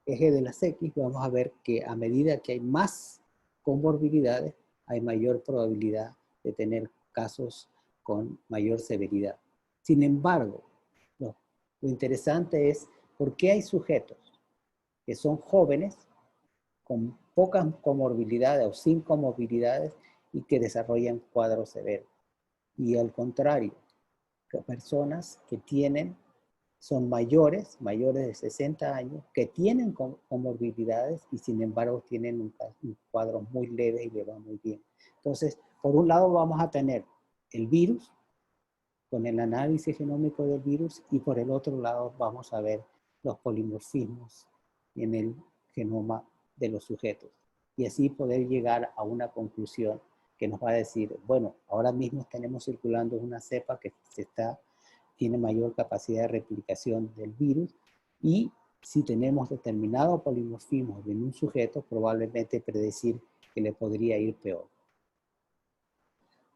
eje de las X, vamos a ver que a medida que hay más comorbilidades, hay mayor probabilidad de tener casos con mayor severidad. Sin embargo, lo interesante es por qué hay sujetos que son jóvenes, con pocas comorbilidades o sin comorbilidades y que desarrollan cuadros severos. Y al contrario, que personas que son mayores de 60 años, que tienen comorbilidades y sin embargo tienen un cuadro muy leve y le va muy bien. Entonces, por un lado vamos a tener el virus, con el análisis genómico del virus, y por el otro lado vamos a ver los polimorfismos en el genoma de los sujetos. Y así poder llegar a una conclusión que nos va a decir, bueno, ahora mismo tenemos circulando una cepa que tiene mayor capacidad de replicación del virus, y si tenemos determinado polimorfismo en un sujeto, probablemente predecir que le podría ir peor.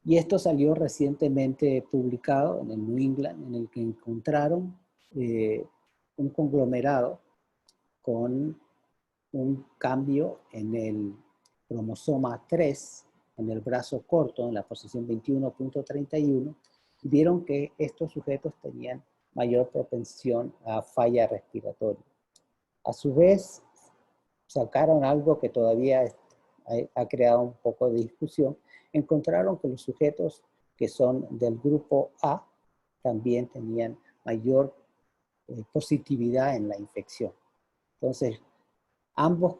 Y esto salió recientemente publicado en el New England, en el que encontraron un conglomerado con un cambio en el cromosoma 3, en el brazo corto, en la posición 21.31, y vieron que estos sujetos tenían mayor propensión a falla respiratoria. A su vez, sacaron algo que todavía ha creado un poco de discusión. Encontraron que los sujetos que son del grupo A también tenían mayor positividad en la infección. Entonces, ambas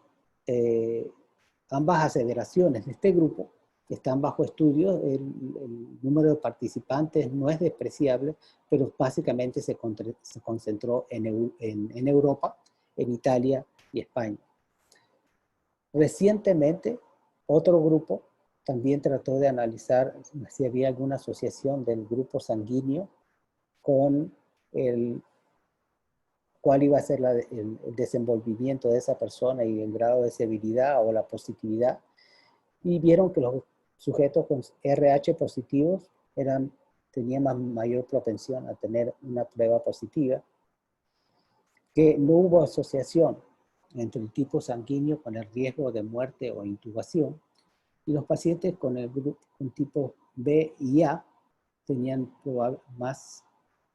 aseveraciones de este grupo están bajo estudio. El número de participantes no es despreciable, pero básicamente se concentró en Europa, en Italia y España. Recientemente, otro grupo también trató de analizar si había alguna asociación del grupo sanguíneo con cuál iba a ser el desenvolvimiento de esa persona y el grado de severidad o la positividad. Y vieron que los sujetos con RH positivos tenían mayor propensión a tener una prueba positiva, que no hubo asociación entre el tipo sanguíneo con el riesgo de muerte o intubación, y los pacientes con el grupo con tipo B y A tenían más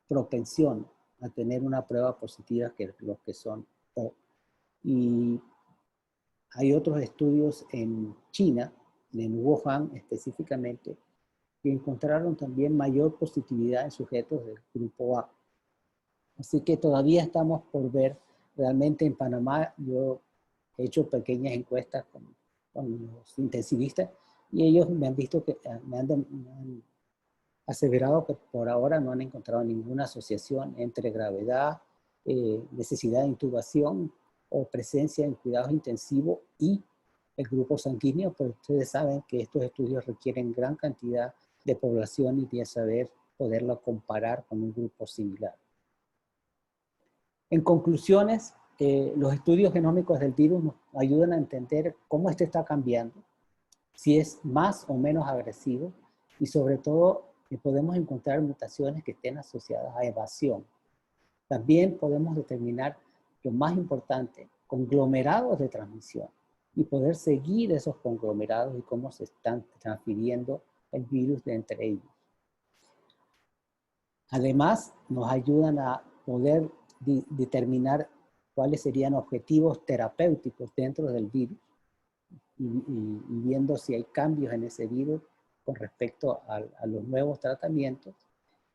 propensión a tener una prueba positiva que los que son O. Y hay otros estudios en China, en Wuhan específicamente, que encontraron también mayor positividad en sujetos del grupo A. Así que todavía estamos por ver. Realmente en Panamá yo he hecho pequeñas encuestas con los intensivistas y ellos me han visto que me han aseverado que por ahora no han encontrado ninguna asociación entre gravedad, necesidad de intubación o presencia en cuidados intensivos y el grupo sanguíneo, pero ustedes saben que estos estudios requieren gran cantidad de población y de saber poderlo comparar con un grupo similar. En conclusiones, los estudios genómicos del virus nos ayudan a entender cómo este está cambiando, si es más o menos agresivo y sobre todo podemos encontrar mutaciones que estén asociadas a evasión. También podemos determinar, lo más importante, conglomerados de transmisión y poder seguir esos conglomerados y cómo se están transfiriendo el virus de entre ellos. Además, nos ayudan a poder determinar cuáles serían objetivos terapéuticos dentro del virus y viendo si hay cambios en ese virus con respecto a los nuevos tratamientos,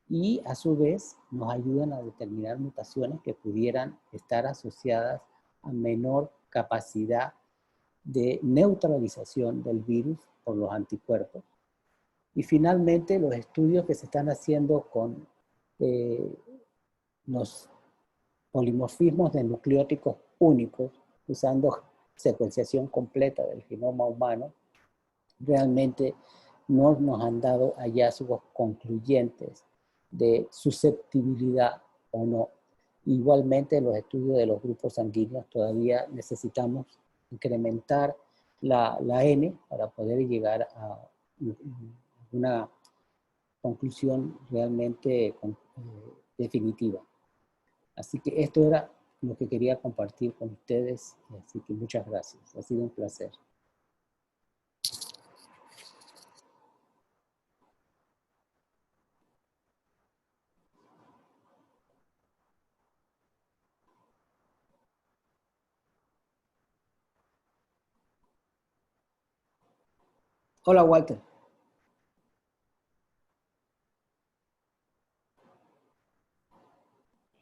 y a su vez nos ayudan a determinar mutaciones que pudieran estar asociadas a menor capacidad de neutralización del virus por los anticuerpos. Y finalmente los estudios que se están haciendo con los polimorfismos de nucleóticos únicos, usando secuenciación completa del genoma humano, realmente no nos han dado hallazgos concluyentes de susceptibilidad o no. Igualmente, los estudios de los grupos sanguíneos todavía necesitamos incrementar la N para poder llegar a una conclusión realmente definitiva. Así que esto era lo que quería compartir con ustedes, así que muchas gracias, ha sido un placer. Hola, Walter.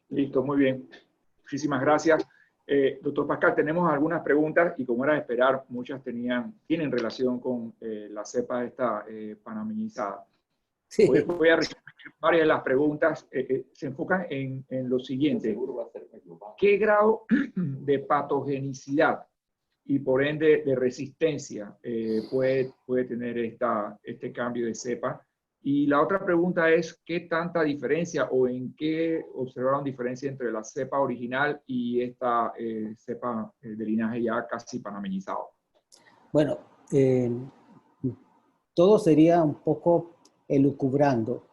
Listo, muy bien. Muchísimas gracias. Doctor Pascal, tenemos algunas preguntas y como era de esperar, muchas tienen relación con la cepa esta panameñizada. Sí. Voy a resumir varias de las preguntas. Se enfocan en lo siguiente. ¿Qué grado de patogenicidad y por ende de resistencia puede tener este cambio de cepa? Y la otra pregunta es, ¿qué tanta diferencia o en qué observaron diferencia entre la cepa original y esta cepa de linaje ya casi panameñizado? Bueno, todo sería un poco elucubrando,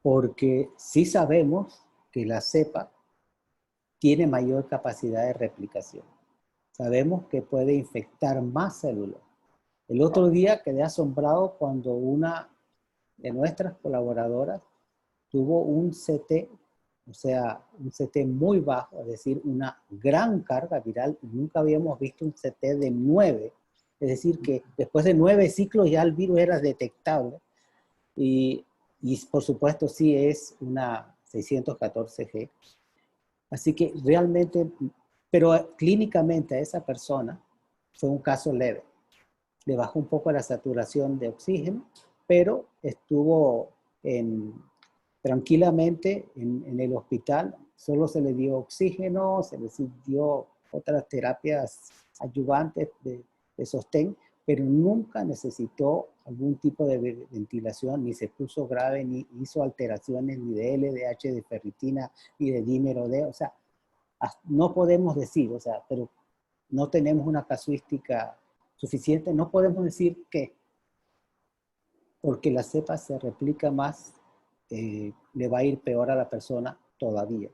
porque sí sabemos que la cepa tiene mayor capacidad de replicación. Sabemos que puede infectar más células. El otro día quedé asombrado cuando una de nuestras colaboradoras tuvo un CT, o sea, un CT muy bajo, es decir, una gran carga viral. Nunca habíamos visto un CT de 9, es decir, que después de 9 ciclos ya el virus era detectable. Y por supuesto sí es una 614G. Así que realmente, pero clínicamente a esa persona fue un caso leve. Le bajó un poco la saturación de oxígeno, pero estuvo tranquilamente en el hospital. Solo se le dio oxígeno, se le dio otras terapias ayudantes de sostén, pero nunca necesitó algún tipo de ventilación, ni se puso grave, ni hizo alteraciones ni de LDH, de ferritina, ni de dímero D. O sea, no podemos decir, o sea, pero no tenemos una casuística suficiente, no podemos decir que porque la cepa se replica más, le va a ir peor a la persona todavía,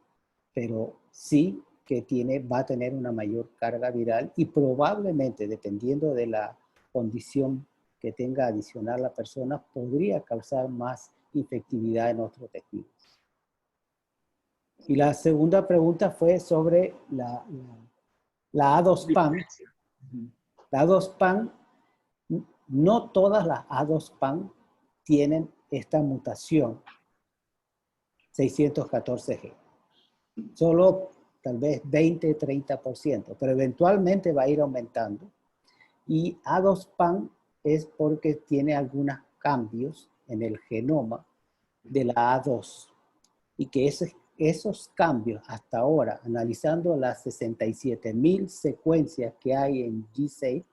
pero sí que va a tener una mayor carga viral y probablemente, dependiendo de la condición que tenga adicional la persona, podría causar más infectividad en otros tejidos. Y la segunda pregunta fue sobre la A2PAN. La A2PAN, no todas las A2PAN tienen esta mutación 614G. Solo tal vez 20-30%, pero eventualmente va a ir aumentando. Y A2PAN es porque tiene algunos cambios en el genoma de la A2. Y que esos cambios hasta ahora, analizando las 67,000 secuencias que hay en G6,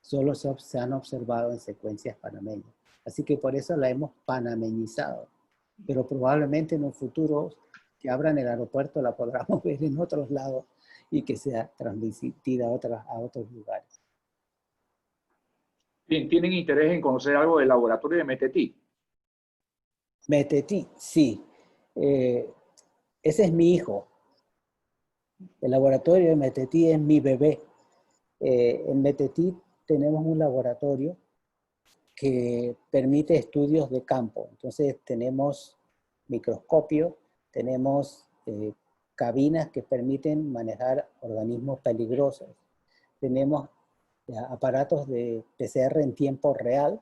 solo se han observado en secuencias panameñas. Así que por eso la hemos panameñizado. Pero probablemente en un futuro que abran el aeropuerto la podamos ver en otros lados y que sea transmitida a otros lugares. Bien, ¿tienen interés en conocer algo del laboratorio de Metetí? Metetí, sí. Ese es mi hijo. El laboratorio de Metetí es mi bebé. En Metetí tenemos un laboratorio que permite estudios de campo. Entonces tenemos microscopio, tenemos cabinas que permiten manejar organismos peligrosos. Tenemos aparatos de PCR en tiempo real.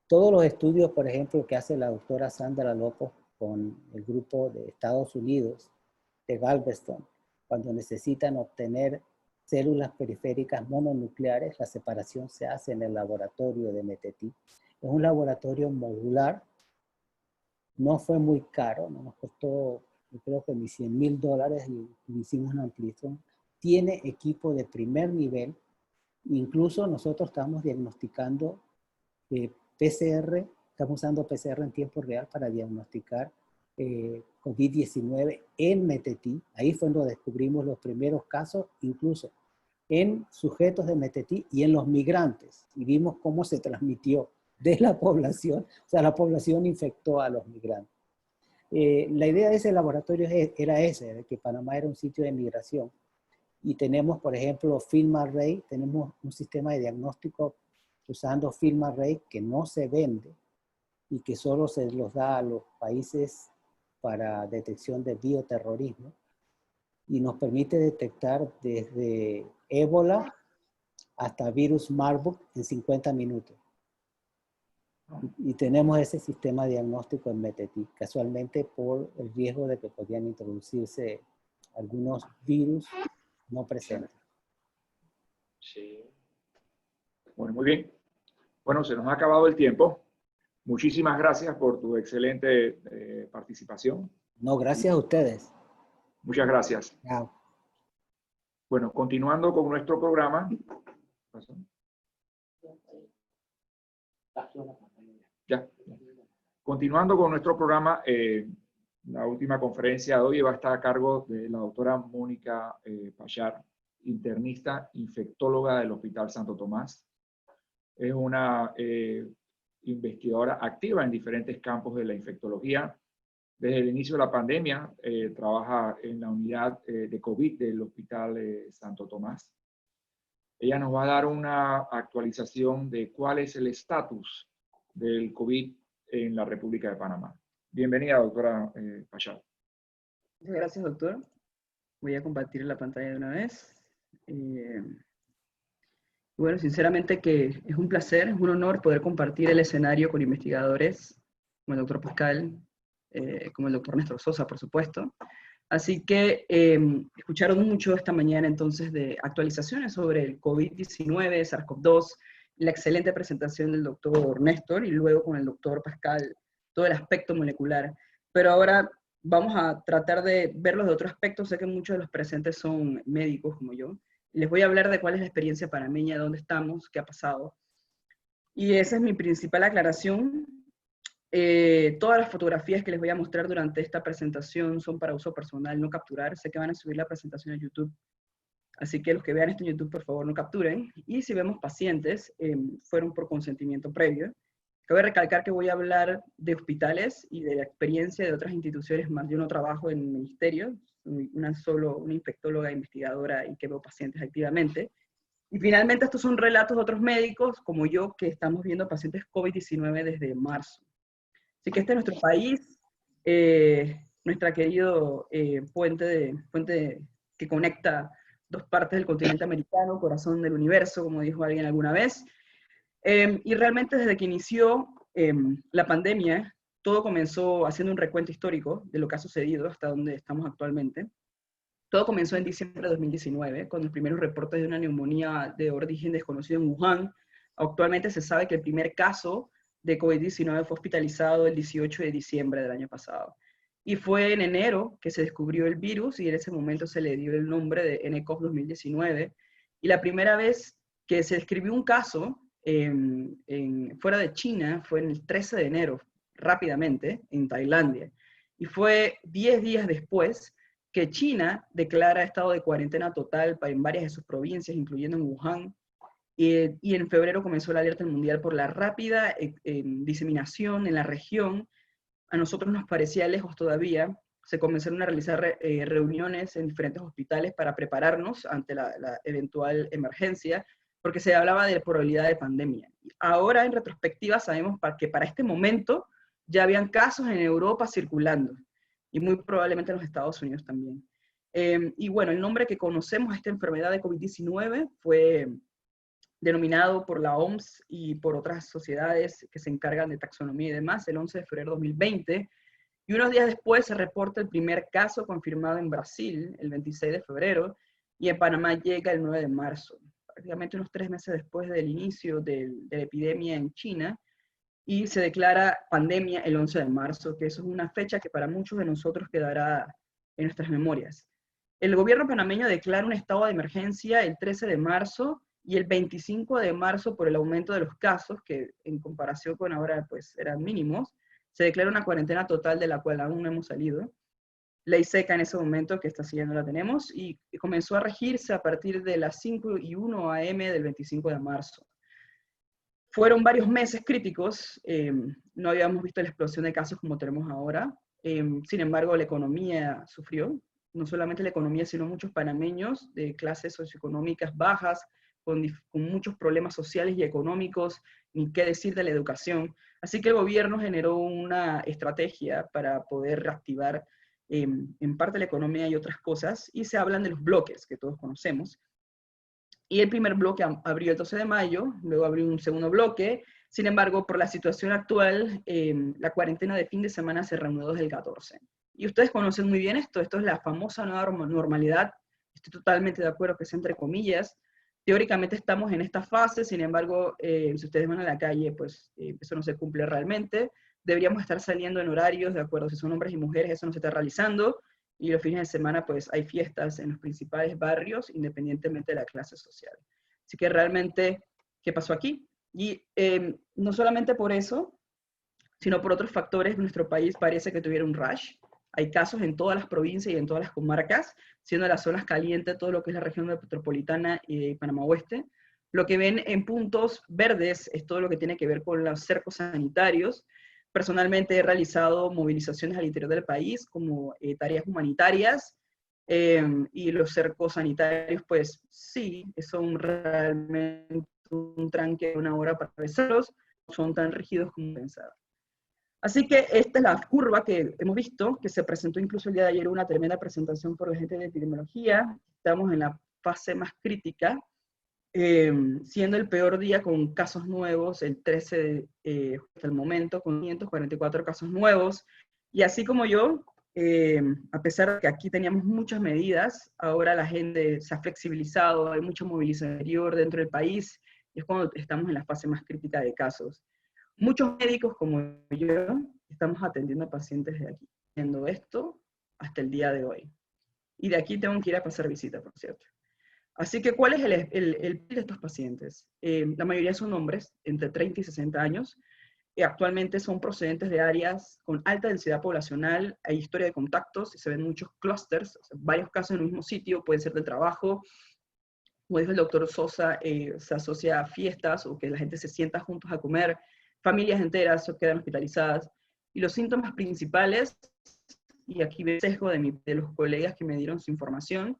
Todos los estudios, por ejemplo, que hace la doctora Sandra Lopez con el grupo de Estados Unidos, de Galveston, cuando necesitan obtener células periféricas mononucleares, la separación se hace en el laboratorio de Metetí. Es un laboratorio modular, no fue muy caro, no nos costó, yo creo que ni $100,000 y hicimos una ampliación. Tiene equipo de primer nivel, incluso nosotros estamos diagnosticando PCR, estamos usando PCR en tiempo real para diagnosticar COVID-19 en Metetí. Ahí fue donde descubrimos los primeros casos, incluso en sujetos de Metetí y en los migrantes. Y vimos cómo se transmitió de la población, o sea, la población infectó a los migrantes. La idea de ese laboratorio era esa, de que Panamá era un sitio de migración. Y tenemos, por ejemplo, FilmArray, tenemos un sistema de diagnóstico usando FilmArray que no se vende y que solo se los da a los países para detección de bioterrorismo y nos permite detectar desde ébola hasta virus Marburg en 50 minutos. Y tenemos ese sistema diagnóstico en Metetí, casualmente por el riesgo de que podían introducirse algunos virus no presentes. Sí. Bueno, muy bien. Bueno, se nos ha acabado el tiempo. Muchísimas gracias por tu excelente participación. No, gracias a ustedes. Muchas gracias. Chao. Bueno, continuando con nuestro programa. Ya. Continuando con nuestro programa, la última conferencia de hoy va a estar a cargo de la doctora Mónica Pachar, internista, infectóloga del Hospital Santo Tomás. Es una investigadora activa en diferentes campos de la infectología. Desde el inicio de la pandemia trabaja en la unidad de COVID del Hospital Santo Tomás. Ella nos va a dar una actualización de cuál es el estatus del COVID en la República de Panamá. Bienvenida, doctora Pachar. Muchas gracias, doctor. Voy a compartir la pantalla de una vez. Bueno, sinceramente que es un placer, es un honor poder compartir el escenario con investigadores como el doctor Pascal, como el doctor Néstor Sosa, por supuesto. Así que escucharon mucho esta mañana entonces de actualizaciones sobre el COVID-19, SARS-CoV-2, la excelente presentación del doctor Néstor y luego con el doctor Pascal, todo el aspecto molecular. Pero ahora vamos a tratar de verlos de otro aspecto. Sé que muchos de los presentes son médicos como yo, Les voy a hablar de cuál es la experiencia panameña, dónde estamos, qué ha pasado. Y esa es mi principal aclaración. Todas las fotografías que les voy a mostrar durante esta presentación son para uso personal, no capturar. Sé que van a subir la presentación a YouTube, así que los que vean esto en YouTube, por favor, no capturen. Y si vemos pacientes, fueron por consentimiento previo. Cabe recalcar que voy a hablar de hospitales y de la experiencia de otras instituciones más. Yo no trabajo en el ministerio, soy una infectóloga investigadora y que veo pacientes activamente. Y finalmente estos son relatos de otros médicos, como yo, que estamos viendo pacientes COVID-19 desde marzo. Así que este es nuestro país, nuestra querido puente que conecta dos partes del continente americano, corazón del universo, como dijo alguien alguna vez. Y realmente desde que inició la pandemia, todo comenzó haciendo un recuento histórico de lo que ha sucedido hasta donde estamos actualmente. Todo comenzó en diciembre de 2019, con los primeros reportes de una neumonía de origen desconocido en Wuhan. Actualmente se sabe que el primer caso de COVID-19 fue hospitalizado el 18 de diciembre del año pasado. Y fue en enero que se descubrió el virus y en ese momento se le dio el nombre de nCoV 2019. Y la primera vez que se describió un caso fuera de China fue en el 13 de enero, rápidamente, en Tailandia. Y fue 10 días después que China declara estado de cuarentena total en varias de sus provincias, incluyendo en Wuhan, y en febrero comenzó la alerta mundial por la rápida diseminación en la región. A nosotros nos parecía lejos todavía. Se comenzaron a realizar reuniones en diferentes hospitales para prepararnos ante la eventual emergencia, porque se hablaba de probabilidad de pandemia. Ahora, en retrospectiva, sabemos que para este momento ya habían casos en Europa circulando, y muy probablemente en los Estados Unidos también. Y bueno, el nombre que conocemos a esta enfermedad de COVID-19 fue denominado por la OMS y por otras sociedades que se encargan de taxonomía y demás, el 11 de febrero de 2020, y unos días después se reporta el primer caso confirmado en Brasil, el 26 de febrero, y en Panamá llega el 9 de marzo, prácticamente unos 3 meses después del inicio de la epidemia en China, y se declara pandemia el 11 de marzo, que eso es una fecha que para muchos de nosotros quedará en nuestras memorias. El gobierno panameño declara un estado de emergencia el 13 de marzo y el 25 de marzo por el aumento de los casos, que en comparación con ahora pues eran mínimos, se declara una cuarentena total de la cual aún no hemos salido. Ley seca en ese momento, que esta sí ya no la tenemos, y comenzó a regirse a partir de las 5:01 a.m. del 25 de marzo. Fueron varios meses críticos, no habíamos visto la explosión de casos como tenemos ahora, sin embargo la economía sufrió, no solamente la economía, sino muchos panameños de clases socioeconómicas bajas, con muchos problemas sociales y económicos, ni qué decir de la educación. Así que el gobierno generó una estrategia para poder reactivar en parte la economía y otras cosas, y se hablan de los bloques que todos conocemos. Y el primer bloque abrió el 12 de mayo, luego abrió un segundo bloque. Sin embargo, por la situación actual, la cuarentena de fin de semana se reanudó desde el 14. Y ustedes conocen muy bien esto es la famosa nueva normalidad. Estoy totalmente de acuerdo que es entre comillas. Teóricamente estamos en esta fase, sin embargo, si ustedes van a la calle, pues eso no se cumple realmente. Deberíamos estar saliendo en horarios, de acuerdo, si son hombres y mujeres, eso no se está realizando. Y los fines de semana pues hay fiestas en los principales barrios, independientemente de la clase social. Así que realmente, ¿qué pasó aquí? Y no solamente por eso, sino por otros factores, nuestro país parece que tuviera un rush. Hay casos en todas las provincias y en todas las comarcas, siendo las zonas calientes todo lo que es la región metropolitana y Panamá Oeste. Lo que ven en puntos verdes es todo lo que tiene que ver con los cercos sanitarios. Personalmente he realizado movilizaciones al interior del país como tareas humanitarias, y los cercos sanitarios, pues sí, son realmente un tranque de 1 hora para atravesarlos, no son tan rígidos como pensaba. Así que esta es la curva que hemos visto, que se presentó incluso el día de ayer una tremenda presentación por la gente de epidemiología. Estamos en la fase más crítica, siendo el peor día con casos nuevos, el 13 hasta el momento, con 544 casos nuevos. Y así como yo, a pesar de que aquí teníamos muchas medidas, ahora la gente se ha flexibilizado, hay mucha movilización exterior dentro del país, y es cuando estamos en la fase más crítica de casos. Muchos médicos como yo estamos atendiendo a pacientes de aquí, haciendo esto hasta el día de hoy. Y de aquí tengo que ir a pasar visita, por cierto. Así que, ¿cuál es el perfil de estos pacientes? La mayoría son hombres, entre 30 y 60 años. Actualmente son procedentes de áreas con alta densidad poblacional, hay historia de contactos, y se ven muchos clústeres, o sea, varios casos en el mismo sitio, puede ser del trabajo. Como dijo el doctor Sosa, se asocia a fiestas o que la gente se sienta juntos a comer, familias enteras quedan hospitalizadas. Y los síntomas principales, y aquí veo el sesgo de los colegas que me dieron su información,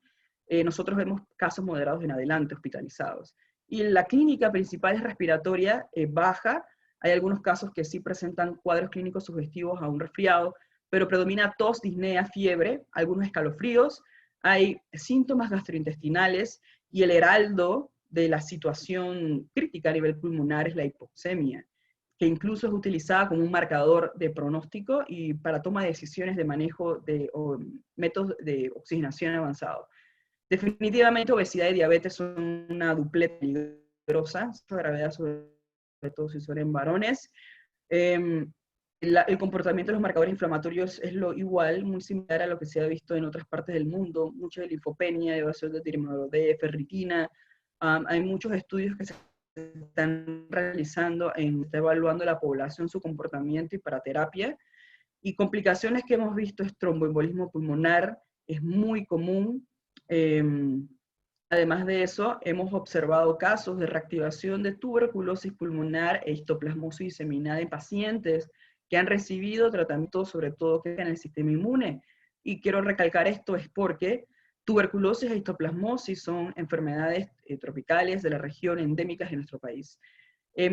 nosotros vemos casos moderados en adelante hospitalizados. Y la clínica principal es respiratoria baja. Hay algunos casos que sí presentan cuadros clínicos sugestivos a un resfriado, pero predomina tos, disnea, fiebre, algunos escalofríos, hay síntomas gastrointestinales, y el heraldo de la situación crítica a nivel pulmonar es la hipoxemia, que incluso es utilizada como un marcador de pronóstico y para toma de decisiones de manejo de métodos de oxigenación avanzado. Definitivamente obesidad y diabetes son una dupleta peligrosa, gravedad sobre todo si son en varones. El comportamiento de los marcadores inflamatorios es lo igual, muy similar a lo que se ha visto en otras partes del mundo, mucha linfopenia, elevación de tiroides D, ferritina. Hay muchos estudios que se están realizando, está evaluando la población, su comportamiento y para terapia. Y complicaciones que hemos visto es tromboembolismo pulmonar, es muy común. Además de eso, hemos observado casos de reactivación de tuberculosis pulmonar e histoplasmosis diseminada en pacientes que han recibido tratamiento, sobre todo que en el sistema inmune. Y quiero recalcar esto es porque tuberculosis e histoplasmosis son enfermedades tropicales de la región, endémicas de nuestro país.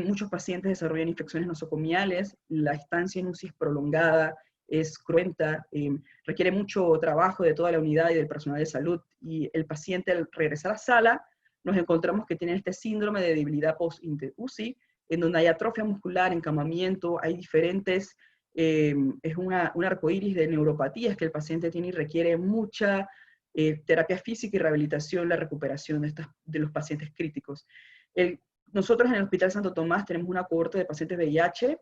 Muchos pacientes desarrollan infecciones nosocomiales, la estancia en UCI es prolongada, es cruenta, requiere mucho trabajo de toda la unidad y del personal de salud, y el paciente al regresar a sala nos encontramos que tiene este síndrome de debilidad post-UCI, en donde hay atrofia muscular, encamamiento, hay diferentes, es un arcoíris de neuropatías que el paciente tiene y requiere mucha terapia física y rehabilitación, la recuperación de los pacientes críticos. Nosotros en el Hospital Santo Tomás tenemos una cohorte de pacientes VIH.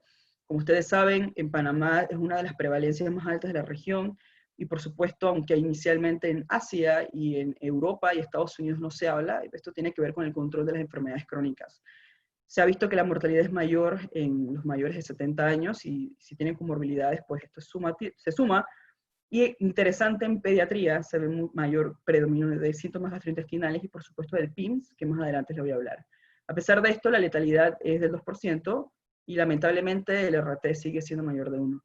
Como ustedes saben, en Panamá es una de las prevalencias más altas de la región, y por supuesto, aunque inicialmente en Asia y en Europa y Estados Unidos no se habla, esto tiene que ver con el control de las enfermedades crónicas. Se ha visto que la mortalidad es mayor en los mayores de 70 años, y si tienen comorbilidades, pues esto se suma. Y interesante, en pediatría se ve un mayor predominio de síntomas gastrointestinales y por supuesto del PIMS, que más adelante les voy a hablar. A pesar de esto, la letalidad es del 2%, y lamentablemente el RT sigue siendo mayor de 1.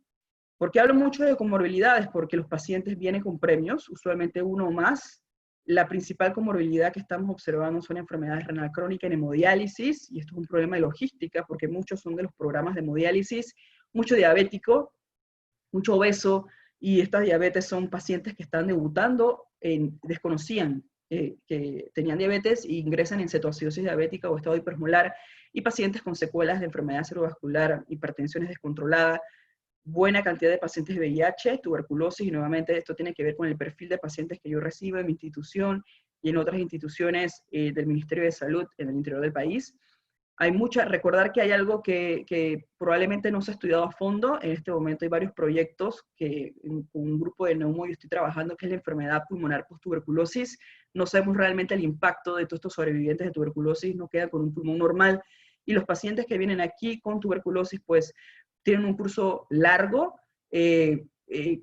¿Por qué hablo mucho de comorbilidades? Porque los pacientes vienen con premios, usualmente uno o más. La principal comorbilidad que estamos observando son enfermedades renal crónica en hemodiálisis, y esto es un problema de logística, porque muchos son de los programas de hemodiálisis, mucho diabético, mucho obeso, y estas diabetes son pacientes que están debutando, desconocían que tenían diabetes e ingresan en cetoacidosis diabética o estado hipersmolar, y pacientes con secuelas de enfermedad cerebrovascular, hipertensiones descontroladas, buena cantidad de pacientes de VIH, tuberculosis, y nuevamente esto tiene que ver con el perfil de pacientes que yo recibo en mi institución y en otras instituciones del Ministerio de Salud en el interior del país. Hay recordar que hay algo que probablemente no se ha estudiado a fondo. En este momento hay varios proyectos que un grupo de neumo yo estoy trabajando, que es la enfermedad pulmonar post-tuberculosis. No sabemos realmente el impacto de todos estos sobrevivientes de tuberculosis, no quedan con un pulmón normal, y los pacientes que vienen aquí con tuberculosis pues tienen un curso largo,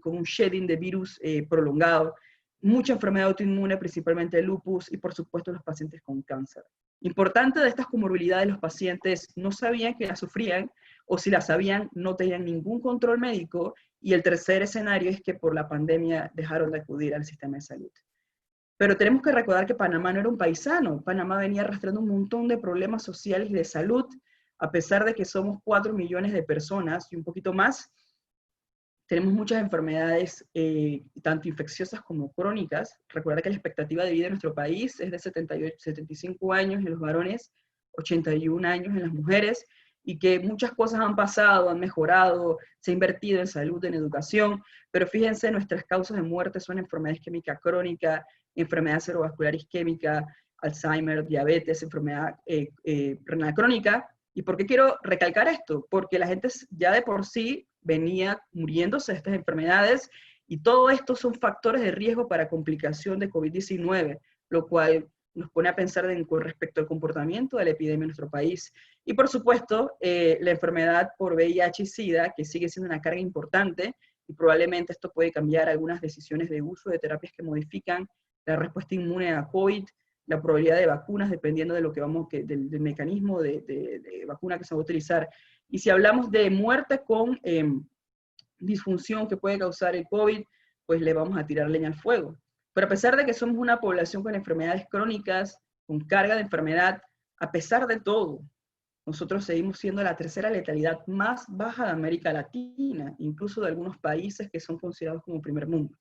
con un shedding de virus prolongado, mucha enfermedad autoinmune, principalmente el lupus, y por supuesto los pacientes con cáncer. Importante de estas comorbilidades, los pacientes no sabían que las sufrían, o si las sabían, no tenían ningún control médico, y el tercer escenario es que por la pandemia dejaron de acudir al sistema de salud. Pero tenemos que recordar que Panamá no era un paisano. Panamá venía arrastrando un montón de problemas sociales y de salud, a pesar de que somos 4 millones de personas y un poquito más. Tenemos muchas enfermedades, tanto infecciosas como crónicas. Recuerda que la expectativa de vida en nuestro país es de 75 años en los varones, 81 años en las mujeres, y que muchas cosas han pasado, han mejorado, se ha invertido en salud, en educación, pero fíjense, nuestras causas de muerte son enfermedad isquémica crónica, enfermedad cerebrovascular isquémica, Alzheimer, diabetes, enfermedad renal crónica. ¿Y por qué quiero recalcar esto? Porque la gente ya de por sí venía muriéndose de estas enfermedades, y todo esto son factores de riesgo para complicación de COVID-19, lo cual nos pone a pensar con respecto al comportamiento de la epidemia en nuestro país. Y por supuesto, la enfermedad por VIH y SIDA, que sigue siendo una carga importante, y probablemente esto puede cambiar algunas decisiones de uso de terapias que modifican la respuesta inmune a COVID, la probabilidad de vacunas, dependiendo de lo que del mecanismo de vacuna que se va a utilizar. Y si hablamos de muerte con disfunción que puede causar el COVID, pues le vamos a tirar leña al fuego. Pero a pesar de que somos una población con enfermedades crónicas, con carga de enfermedad, a pesar de todo, nosotros seguimos siendo la tercera letalidad más baja de América Latina, incluso de algunos países que son considerados como primer mundo.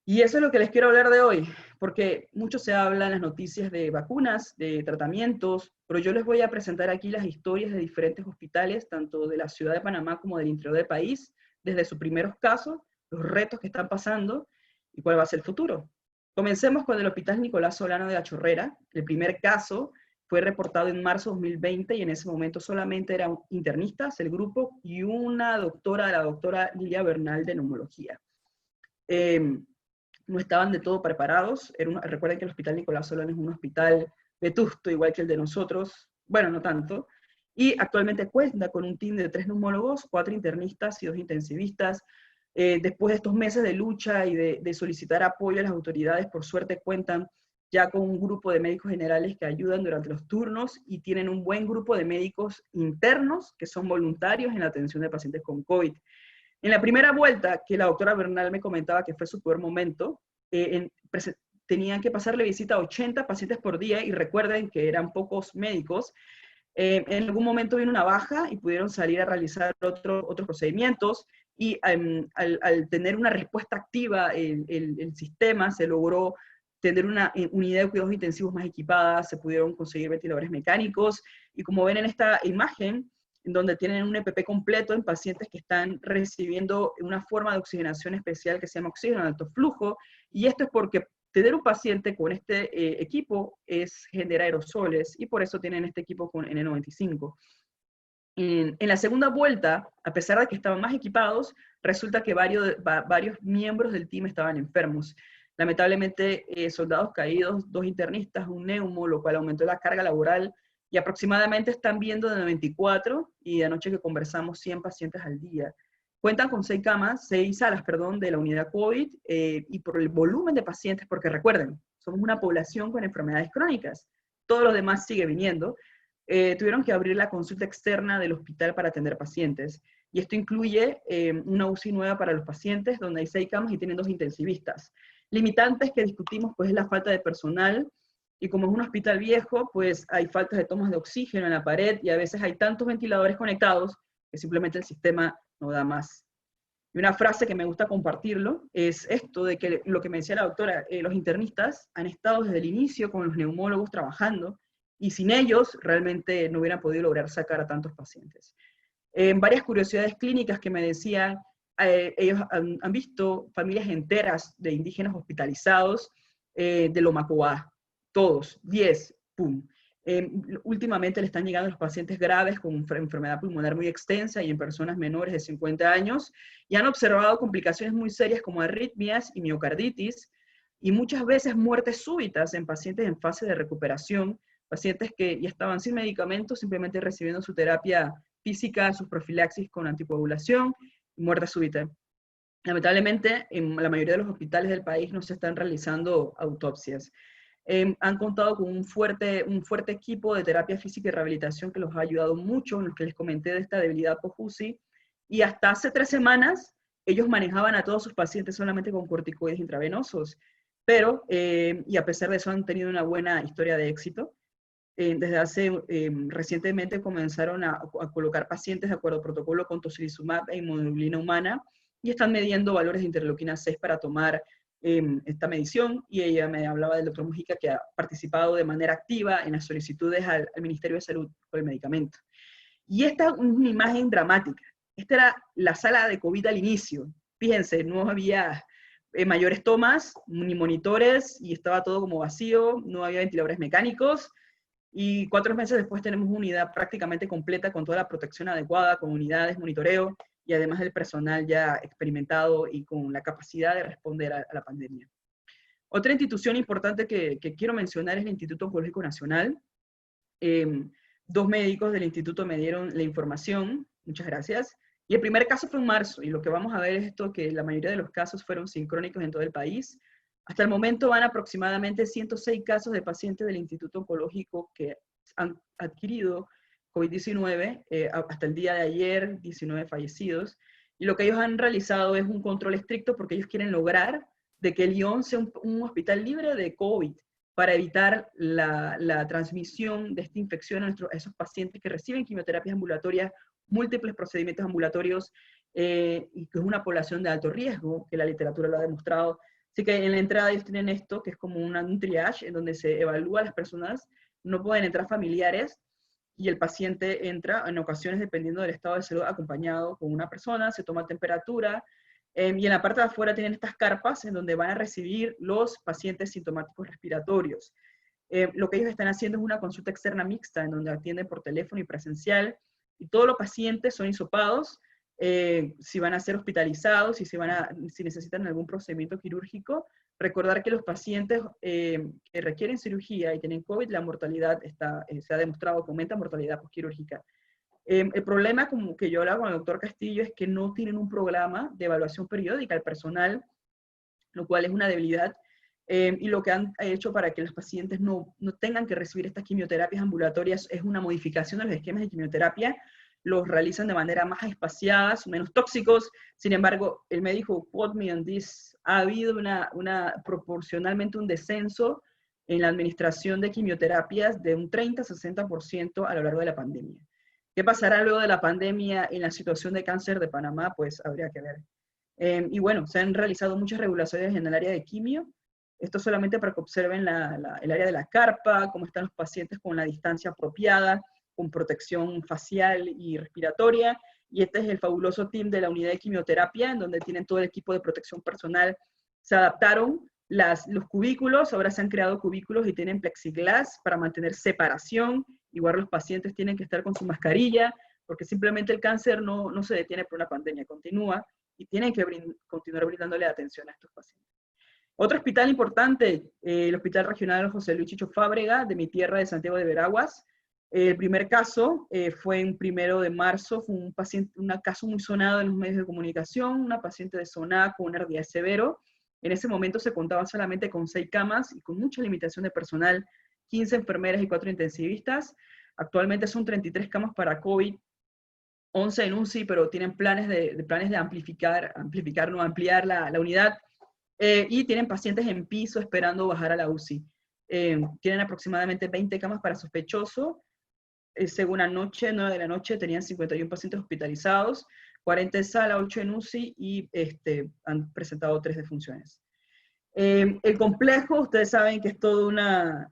Y eso es lo que les quiero hablar de hoy, porque mucho se habla en las noticias de vacunas, de tratamientos, pero yo les voy a presentar aquí las historias de diferentes hospitales, tanto de la ciudad de Panamá como del interior del país, desde sus primeros casos, los retos que están pasando y cuál va a ser el futuro. Comencemos con el Hospital Nicolás Solano de La Chorrera. El primer caso fue reportado en marzo de 2020 y en ese momento solamente eran internistas, el grupo, y una doctora, la doctora Lilia Bernal de neumología. No estaban de todo preparados. Recuerden que el Hospital Nicolás Solano es un hospital vetusto, igual que el de nosotros, bueno, no tanto, y actualmente cuenta con un team de 3 neumólogos, 4 internistas y 2 intensivistas. Después de estos meses de lucha y de solicitar apoyo a las autoridades, por suerte cuentan ya con un grupo de médicos generales que ayudan durante los turnos y tienen un buen grupo de médicos internos que son voluntarios en la atención de pacientes con COVID. En la primera vuelta, que la doctora Bernal me comentaba que fue su peor momento, tenían que pasarle visita a 80 pacientes por día, y recuerden que eran pocos médicos. En algún momento vino una baja y pudieron salir a realizar otros procedimientos, y al tener una respuesta activa el sistema, se logró tener una unidad de cuidados intensivos más equipada, se pudieron conseguir ventiladores mecánicos, y como ven en esta imagen, en donde tienen un EPP completo en pacientes que están recibiendo una forma de oxigenación especial que se llama oxígeno de alto flujo, y esto es porque tener un paciente con este equipo genera aerosoles, y por eso tienen este equipo con N95. En la segunda vuelta, a pesar de que estaban más equipados, resulta que varios miembros del team estaban enfermos. Lamentablemente, soldados caídos, 2 internistas, un neumo, lo cual aumentó la carga laboral, y aproximadamente están viendo de 94, y de anoche que conversamos 100 pacientes al día. Cuentan con 6 salas de la unidad COVID, y por el volumen de pacientes, porque recuerden, somos una población con enfermedades crónicas, todo lo demás sigue viniendo, tuvieron que abrir la consulta externa del hospital para atender pacientes, y esto incluye una UCI nueva para los pacientes, donde hay 6 camas y tienen 2 intensivistas. Limitantes que discutimos, pues, es la falta de personal, y como es un hospital viejo, pues hay faltas de tomas de oxígeno en la pared, y a veces hay tantos ventiladores conectados que simplemente el sistema no da más. Y una frase que me gusta compartirlo es esto, de que lo que me decía la doctora, los internistas han estado desde el inicio con los neumólogos trabajando, y sin ellos realmente no hubieran podido lograr sacar a tantos pacientes. Varias curiosidades clínicas que me decían, ellos han visto familias enteras de indígenas hospitalizados de Lomacoa, todos, 10, pum. Últimamente le están llegando los pacientes graves con enfermedad pulmonar muy extensa y en personas menores de 50 años, y han observado complicaciones muy serias como arritmias y miocarditis, y muchas veces muertes súbitas en pacientes en fase de recuperación, pacientes que ya estaban sin medicamentos, simplemente recibiendo su terapia física, sus profilaxis con anticoagulación, y muerte súbita. Lamentablemente, en la mayoría de los hospitales del país no se están realizando autopsias. Han contado con un fuerte equipo de terapia física y rehabilitación que los ha ayudado mucho, en los que les comenté de esta debilidad post-UCI, y hasta hace 3 semanas ellos manejaban a todos sus pacientes solamente con corticoides intravenosos, pero, y a pesar de eso han tenido una buena historia de éxito. Recientemente comenzaron a colocar pacientes de acuerdo al protocolo con tocilizumab e inmunoglobulina humana, y están midiendo valores de interleuquina 6 para tomar esta medición, y ella me hablaba del doctor Mujica, que ha participado de manera activa en las solicitudes al Ministerio de Salud por el medicamento. Y esta es una imagen dramática. Esta era la sala de COVID al inicio. Fíjense, no había mayores tomas, ni monitores, y estaba todo como vacío, no había ventiladores mecánicos, y 4 meses después tenemos una unidad prácticamente completa con toda la protección adecuada, con unidades, monitoreo, y además del personal ya experimentado y con la capacidad de responder a la pandemia. Otra institución importante que quiero mencionar es el Instituto Oncológico Nacional. 2 médicos del instituto me dieron la información, muchas gracias. Y el primer caso fue en marzo, y lo que vamos a ver es esto, que la mayoría de los casos fueron sincrónicos en todo el país. Hasta el momento van aproximadamente 106 casos de pacientes del Instituto Oncológico que han adquirido COVID-19, hasta el día de ayer, 19 fallecidos. Y lo que ellos han realizado es un control estricto porque ellos quieren lograr de que el ION sea un hospital libre de COVID para evitar la transmisión de esta infección a esos pacientes que reciben quimioterapias ambulatorias, múltiples procedimientos ambulatorios, y que es una población de alto riesgo, que la literatura lo ha demostrado. Así que en la entrada ellos tienen esto, que es como un triage, en donde se evalúa a las personas, no pueden entrar familiares, y el paciente entra, en ocasiones, dependiendo del estado de salud, acompañado con una persona, se toma temperatura, y en la parte de afuera tienen estas carpas en donde van a recibir los pacientes sintomáticos respiratorios. Lo que ellos están haciendo es una consulta externa mixta, en donde atienden por teléfono y presencial, y todos los pacientes son hisopados, si van a ser hospitalizados, si necesitan algún procedimiento quirúrgico. Recordar que los pacientes que requieren cirugía y tienen COVID, la mortalidad se ha demostrado que aumenta mortalidad postquirúrgica. El problema, como que yo hablaba con el doctor Castillo, es que no tienen un programa de evaluación periódica al personal, lo cual es una debilidad. Y lo que han hecho para que los pacientes no tengan que recibir estas quimioterapias ambulatorias es una modificación de los esquemas de quimioterapia. Los realizan de manera más espaciada, menos tóxicos. Sin embargo, él me dijo, quote me on this, ha habido proporcionalmente un descenso en la administración de quimioterapias de un 30-60% a lo largo de la pandemia. ¿Qué pasará luego de la pandemia en la situación de cáncer de Panamá? Pues habría que ver. Y bueno, se han realizado muchas regulaciones en el área de quimio. Esto solamente para que observen el área de la carpa, cómo están los pacientes con la distancia apropiada, con protección facial y respiratoria. Y este es el fabuloso team de la unidad de quimioterapia, en donde tienen todo el equipo de protección personal. Se adaptaron los cubículos, ahora se han creado cubículos y tienen plexiglas para mantener separación. Igual los pacientes tienen que estar con su mascarilla, porque simplemente el cáncer no se detiene por una pandemia, continúa, y tienen que continuar brindándole atención a estos pacientes. Otro hospital importante, el Hospital Regional José Luis Chicho Fábrega, de mi tierra de Santiago de Veraguas. El primer caso fue en 1 de marzo, fue un caso muy sonado en los medios de comunicación, una paciente de SONA con un RDA severo. En ese momento se contaba solamente con 6 camas y con mucha limitación de personal, 15 enfermeras y 4 intensivistas. Actualmente son 33 camas para COVID, 11 en UCI, pero tienen planes de ampliar la unidad. Y tienen pacientes en piso esperando bajar a la UCI. Tienen aproximadamente 20 camas para sospechoso. Según anoche, 9 de la noche, tenían 51 pacientes hospitalizados, 40 en sala, 8 en UCI, y han presentado 3 defunciones. El complejo, ustedes saben que es toda una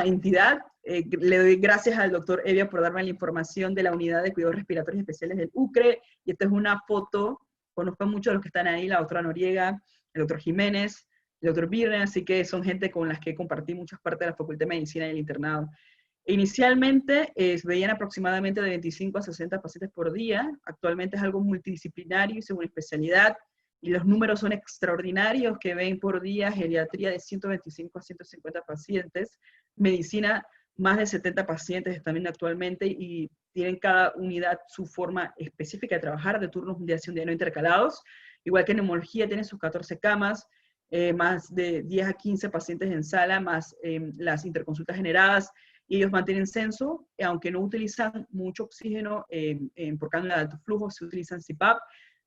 entidad. Le doy gracias al doctor Evia por darme la información de la unidad de cuidados respiratorios especiales del UCRE, y esta es una foto. Conozco a muchos de los que están ahí, la doctora Noriega, el doctor Jiménez, el doctor Birne, así que son gente con las que compartí muchas partes de la Facultad de Medicina y el internado. Inicialmente veían aproximadamente de 25 a 60 pacientes por día, actualmente es algo multidisciplinario y según especialidad, y los números son extraordinarios, que ven por día geriatría de 125 a 150 pacientes, medicina más de 70 pacientes también actualmente, y tienen cada unidad su forma específica de trabajar, de turnos de acción diario intercalados, igual que neumología tiene sus 14 camas, más de 10 a 15 pacientes en sala, más las interconsultas generadas, y ellos mantienen censo, aunque no utilizan mucho oxígeno por cánula de alto flujo, se utilizan CPAP.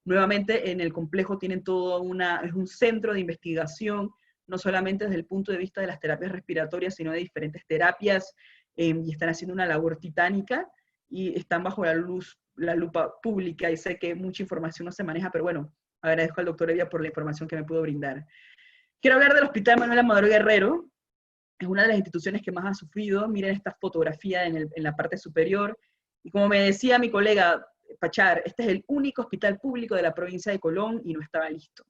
Nuevamente en el complejo tienen es un centro de investigación, no solamente desde el punto de vista de las terapias respiratorias, sino de diferentes terapias, y están haciendo una labor titánica, y están bajo la lupa pública, y sé que mucha información no se maneja, pero bueno, agradezco al doctor Evia por la información que me pudo brindar. Quiero hablar del Hospital Manuel Amador Guerrero. Es una de las instituciones que más ha sufrido. Miren esta fotografía en la parte superior, y como me decía mi colega Pachar, este es el único hospital público de la provincia de Colón y no estaba listo.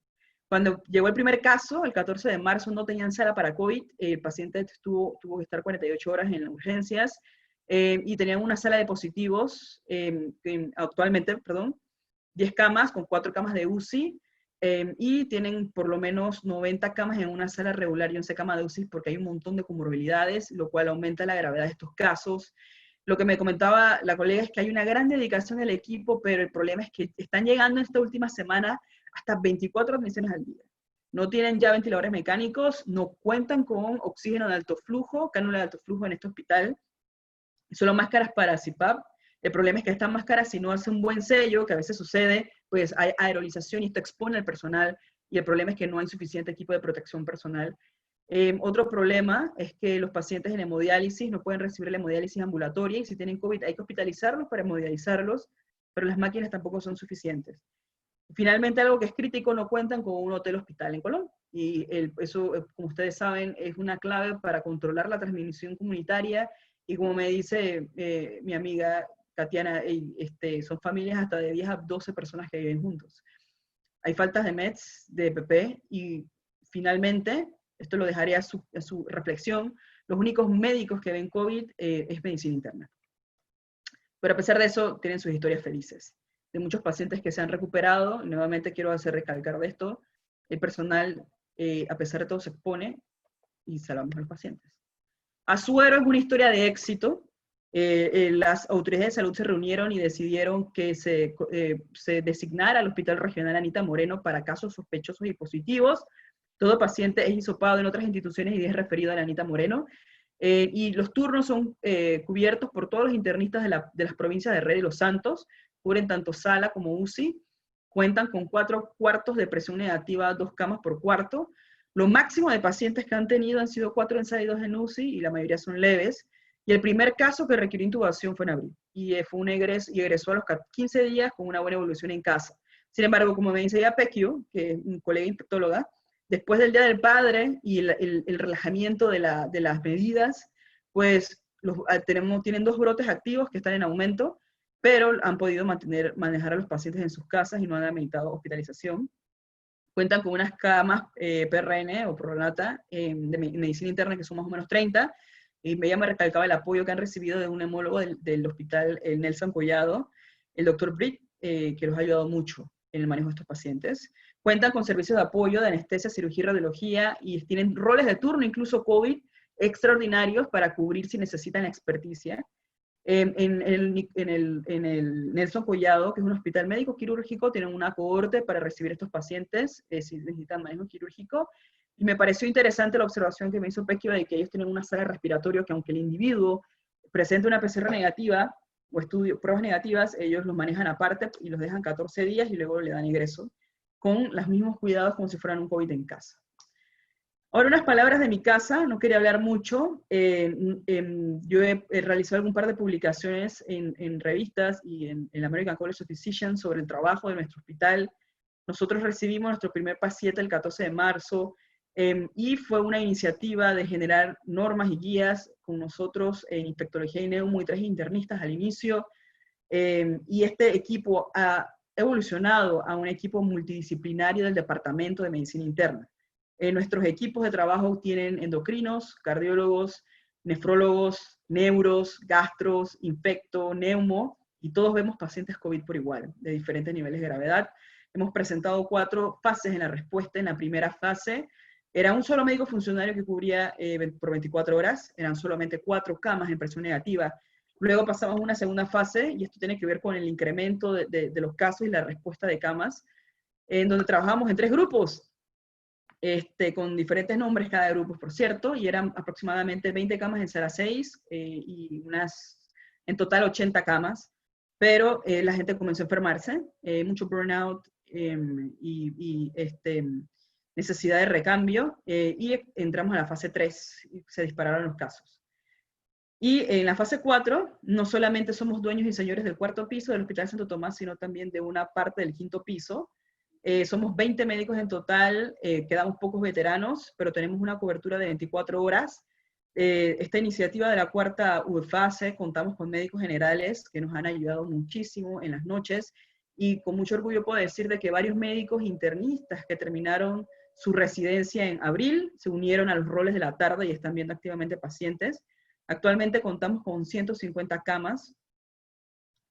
Cuando llegó el primer caso, el 14 de marzo, no tenían sala para COVID, el paciente tuvo que estar 48 horas en las urgencias, y tenían una sala de positivos, actualmente, 10 camas con 4 camas de UCI, y tienen por lo menos 90 camas en una sala regular y 11 camas de UCI porque hay un montón de comorbilidades, lo cual aumenta la gravedad de estos casos. Lo que me comentaba la colega es que hay una gran dedicación del equipo, pero el problema es que están llegando esta última semana hasta 24 admisiones al día. No tienen ya ventiladores mecánicos, no cuentan con oxígeno de alto flujo, cánula de alto flujo en este hospital. Solo máscaras para CPAP. El problema es que estas máscaras, si no hace un buen sello, que a veces sucede, pues hay aerolización y esto expone al personal, y el problema es que no hay suficiente equipo de protección personal. Otro problema es que los pacientes en hemodiálisis no pueden recibir la hemodiálisis ambulatoria, y si tienen COVID hay que hospitalizarlos para hemodializarlos, pero las máquinas tampoco son suficientes. Finalmente, algo que es crítico, no cuentan con un hotel hospital en Colón, y eso, como ustedes saben, es una clave para controlar la transmisión comunitaria, y como me dice mi amiga Tatiana, son familias hasta de 10 a 12 personas que viven juntos. Hay faltas de meds, de EPP, y finalmente, esto lo dejaré a su reflexión, los únicos médicos que ven COVID es medicina interna. Pero a pesar de eso, tienen sus historias felices. De muchos pacientes que se han recuperado, nuevamente quiero hacer recalcar de esto, el personal, a pesar de todo, se expone y salvamos a los pacientes. Azuero es una historia de éxito. Las autoridades de salud se reunieron y decidieron que se designara al Hospital Regional Anita Moreno para casos sospechosos y positivos. Todo paciente es hisopado en otras instituciones y es referido a la Anita Moreno. Y los turnos son cubiertos por todos los internistas de las provincias de Herrera y Los Santos, cubren tanto sala como UCI, cuentan con 4 cuartos de presión negativa, 2 camas por cuarto. Lo máximo de pacientes que han tenido han sido 4 ensayos en UCI y la mayoría son leves. Y el primer caso que requirió intubación fue en abril. Y fue un egresó a los 15 días con una buena evolución en casa. Sin embargo, como me dice ya Pequio, que es un colega infectóloga, después del Día del Padre y el relajamiento de las medidas, pues tienen 2 brotes activos que están en aumento, pero han podido manejar a los pacientes en sus casas y no han ameritado hospitalización. Cuentan con unas camas PRN o prorata de medicina interna que son más o menos 30, y ella me recalcaba el apoyo que han recibido de un hemólogo del hospital Nelson Collado, el doctor Britt, que los ha ayudado mucho en el manejo de estos pacientes. Cuentan con servicios de apoyo de anestesia, cirugía y radiología, y tienen roles de turno, incluso COVID, extraordinarios para cubrir si necesitan la experticia. En el Nelson Collado, que es un hospital médico quirúrgico, tienen una cohorte para recibir estos pacientes si necesitan manejo quirúrgico. Y me pareció interesante la observación que me hizo Pequio de que ellos tienen una sala de respiratorio que, aunque el individuo presente una PCR negativa o pruebas negativas, ellos los manejan aparte y los dejan 14 días y luego le dan ingreso, con los mismos cuidados como si fueran un COVID en casa. Ahora unas palabras de mi casa, no quería hablar mucho. Yo he realizado algún par de publicaciones en revistas y en el American College of Physicians sobre el trabajo de nuestro hospital. Nosotros recibimos nuestro primer paciente el 14 de marzo y fue una iniciativa de generar normas y guías con nosotros en infectología y neumo y 3 internistas al inicio. Y este equipo ha evolucionado a un equipo multidisciplinario del Departamento de Medicina Interna. Nuestros equipos de trabajo tienen endocrinos, cardiólogos, nefrólogos, neuros, gastros, infecto, neumo, y todos vemos pacientes COVID por igual, de diferentes niveles de gravedad. Hemos presentado 4 fases en la respuesta. En la primera fase era un solo médico funcionario que cubría por 24 horas, eran solamente 4 camas en presión negativa. Luego pasamos a una segunda fase, y esto tiene que ver con el incremento de los casos y la respuesta de camas, en donde trabajamos en 3 grupos, con diferentes nombres cada grupo, por cierto, y eran aproximadamente 20 camas en sala 6 y en total 80 camas, pero la gente comenzó a enfermarse, mucho burnout y necesidad de recambio, y entramos a la fase 3 y se dispararon los casos. Y en la fase 4, no solamente somos dueños y señores del 4º piso del Hospital Santo Tomás, sino también de una parte del 5º piso. Somos 20 médicos en total, quedamos pocos veteranos, pero tenemos una cobertura de 24 horas. Esta iniciativa de la 4ª fase, contamos con médicos generales que nos han ayudado muchísimo en las noches, y con mucho orgullo puedo decir de que varios médicos internistas que terminaron su residencia en abril se unieron a los roles de la tarde y están viendo activamente pacientes. Actualmente contamos con 150 camas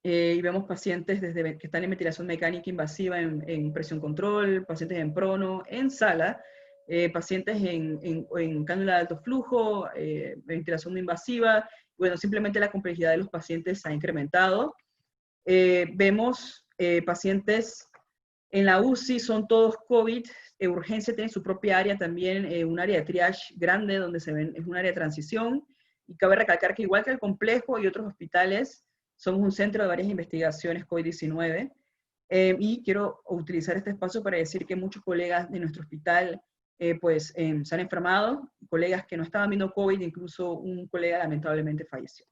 y vemos pacientes que están en ventilación mecánica invasiva en presión control, pacientes en prono, en sala, pacientes en cánula de alto flujo, ventilación no invasiva. Bueno, simplemente la complejidad de los pacientes ha incrementado. Vemos pacientes en la UCI, son todos COVID. Urgencia tiene su propia área también, un área de triage grande donde se ven, es un área de transición. Y cabe recalcar que igual que el complejo y otros hospitales, somos un centro de varias investigaciones COVID-19. Y quiero utilizar este espacio para decir que muchos colegas de nuestro hospital se han enfermado, colegas que no estaban viendo COVID, incluso un colega lamentablemente falleció.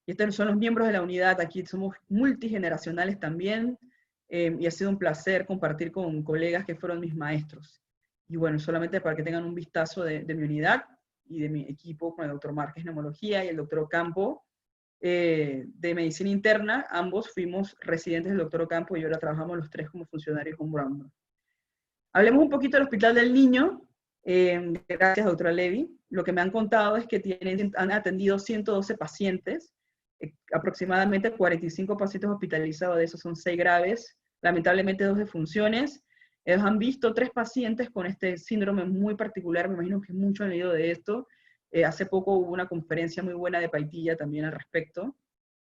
Y estos son los miembros de la unidad, aquí somos multigeneracionales también, y ha sido un placer compartir con colegas que fueron mis maestros. Y bueno, solamente para que tengan un vistazo de mi unidad y de mi equipo con el doctor Márquez, Neumología, y el doctor Ocampo, de Medicina Interna. Ambos fuimos residentes del doctor Ocampo y ahora trabajamos los tres como funcionarios con Brown. Hablemos un poquito del Hospital del Niño. Gracias, doctora Levy. Lo que me han contado es que han atendido 112 pacientes, aproximadamente 45 pacientes hospitalizados, de esos son 6 graves, lamentablemente 2 defunciones. Ellos han visto 3 pacientes con este síndrome muy particular, me imagino que muchos han leído de esto. Hace poco hubo una conferencia muy buena de Paitilla también al respecto,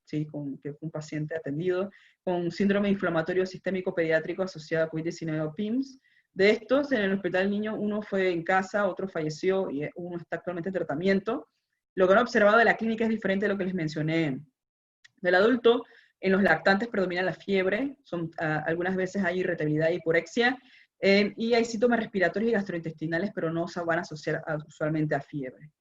¿sí? Que fue un paciente atendido con síndrome inflamatorio sistémico pediátrico asociado a COVID-19 o PIMS. De estos, en el Hospital del Niño, uno fue en casa, otro falleció y uno está actualmente en tratamiento. Lo que han observado de la clínica es diferente de lo que les mencioné. Del adulto, en los lactantes predomina la fiebre, algunas veces hay irritabilidad y hiporexia, y hay síntomas respiratorios y gastrointestinales, pero no se van a asociar usualmente a fiebre.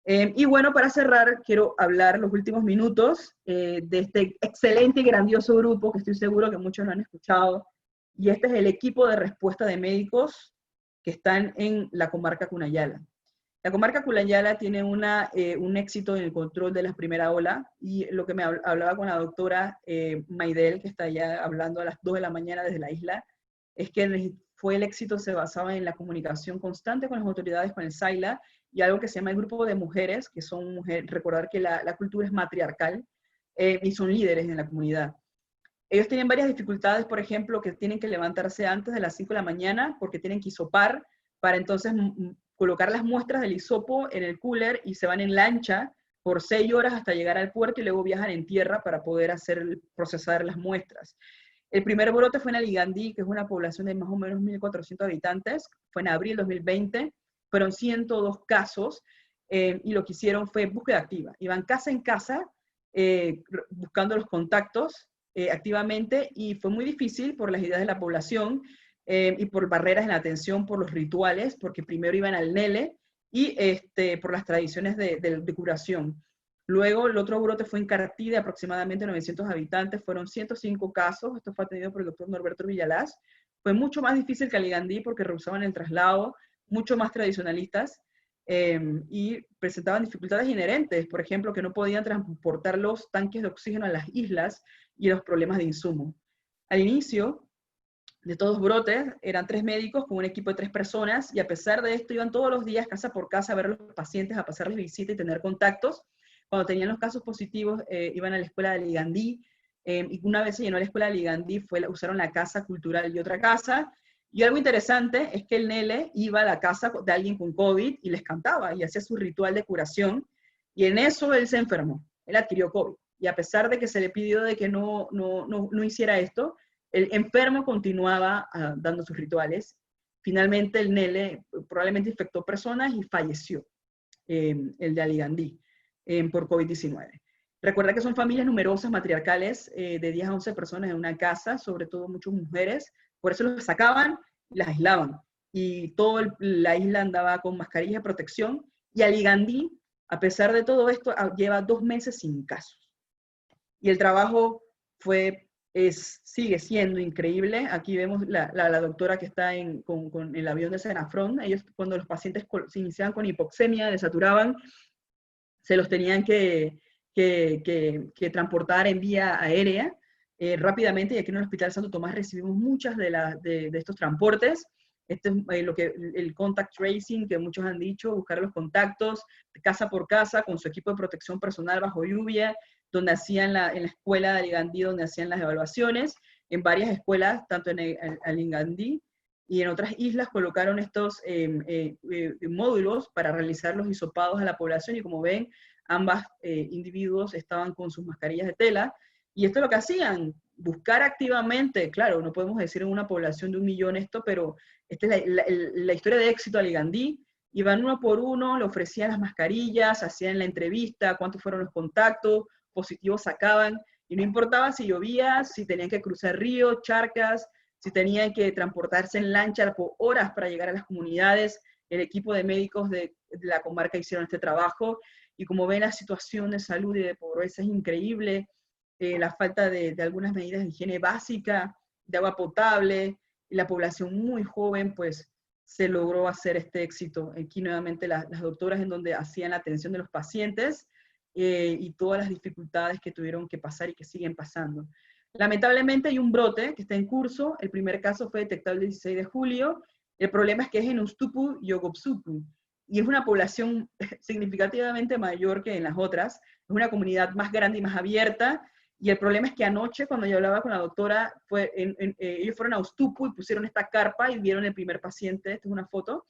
Y bueno, para cerrar, quiero hablar los últimos minutos de este excelente y grandioso grupo, que estoy seguro que muchos lo han escuchado, y este es el equipo de respuesta de médicos que están en la comarca Cunayala. La comarca Cunayala tiene un éxito en el control de la primera ola, y lo que me hablaba con la doctora Maidel, que está allá hablando a las 2 de la mañana desde la isla, es que el éxito se basaba en la comunicación constante con las autoridades, con el SAILA, y algo que se llama el grupo de mujeres, que son mujeres, recordar que la cultura es matriarcal, y son líderes en la comunidad. Ellos tienen varias dificultades, por ejemplo, que tienen que levantarse antes de las 5 de la mañana, porque tienen que hisopar, para entonces colocar las muestras del hisopo en el cooler, y se van en lancha por 6 horas hasta llegar al puerto, y luego viajan en tierra para poder procesar las muestras. El primer brote fue en Aligandí, que es una población de más o menos 1.400 habitantes, fue en abril de 2020, fueron 102 casos, y lo que hicieron fue búsqueda activa. Iban casa en casa, buscando los contactos activamente, y fue muy difícil por las ideas de la población, y por barreras en la atención, por los rituales, porque primero iban al NELE, y por las tradiciones de curación. Luego, el otro brote fue en Cartí, de aproximadamente 900 habitantes, fueron 105 casos, esto fue atendido por el doctor Norberto Villalaz. Fue mucho más difícil que Aligandí porque rehusaban el traslado, mucho más tradicionalistas, y presentaban dificultades inherentes, por ejemplo, que no podían transportar los tanques de oxígeno a las islas y los problemas de insumo. Al inicio de todos brotes, eran 3 médicos con un equipo de 3 personas, y a pesar de esto iban todos los días casa por casa a ver a los pacientes, a pasarles visita y tener contactos. Cuando tenían los casos positivos, iban a la escuela de Aligandí, y una vez se llenó la escuela de Aligandí, usaron la casa cultural y otra casa. Y algo interesante es que el NELE iba a la casa de alguien con COVID y les cantaba y hacía su ritual de curación, y en eso él se enfermó, él adquirió COVID. Y a pesar de que se le pidió de que no hiciera esto, el enfermo continuaba dando sus rituales. Finalmente el NELE probablemente infectó personas y falleció, el de Aligandí, por COVID-19. Recuerda que son familias numerosas, matriarcales, de 10 a 11 personas en una casa, sobre todo muchas mujeres. Por eso los sacaban y las aislaban. Y toda la isla andaba con mascarilla de protección. Y Aligandí, a pesar de todo esto, lleva 2 meses sin casos. Y el trabajo sigue siendo increíble. Aquí vemos la doctora que está con el avión de Senafrón. Ellos, cuando los pacientes se iniciaban con hipoxemia, desaturaban, se los tenían que transportar en vía aérea rápidamente, y aquí en el Hospital Santo Tomás recibimos muchas de estos transportes. Este es el contact tracing que muchos han dicho, buscar los contactos casa por casa con su equipo de protección personal bajo lluvia, donde hacían en la escuela de Aligandí, donde hacían las evaluaciones. En varias escuelas, tanto en Aligandí y en otras islas, colocaron estos módulos para realizar los hisopados a la población, y como ven, ambos individuos estaban con sus mascarillas de tela, y esto es lo que hacían, buscar activamente, claro, no podemos decir en una población de 1 millón esto, pero esta es la historia de éxito de Aligandí. Iban uno por uno, le ofrecían las mascarillas, hacían la entrevista, cuántos fueron los contactos, positivos sacaban, y no importaba si llovía, si tenían que cruzar ríos, charcas, si tenían que transportarse en lancha por horas para llegar a las comunidades. El equipo de médicos de la comarca hicieron este trabajo, y como ven, la situación de salud y de pobreza es increíble. La falta de algunas medidas de higiene básica, de agua potable, y la población muy joven, pues se logró hacer este éxito. Aquí nuevamente las doctoras en donde hacían la atención de los pacientes, y todas las dificultades que tuvieron que pasar y que siguen pasando. Lamentablemente hay un brote que está en curso. El primer caso fue detectado el 16 de julio. El problema es que es en Ustupu y Ogopsupu, y es una población significativamente mayor que en las otras. Es una comunidad más grande y más abierta. Y el problema es que anoche, cuando yo hablaba con la doctora, ellos fueron a Ustupu y pusieron esta carpa y vieron el primer paciente. Esta es una foto.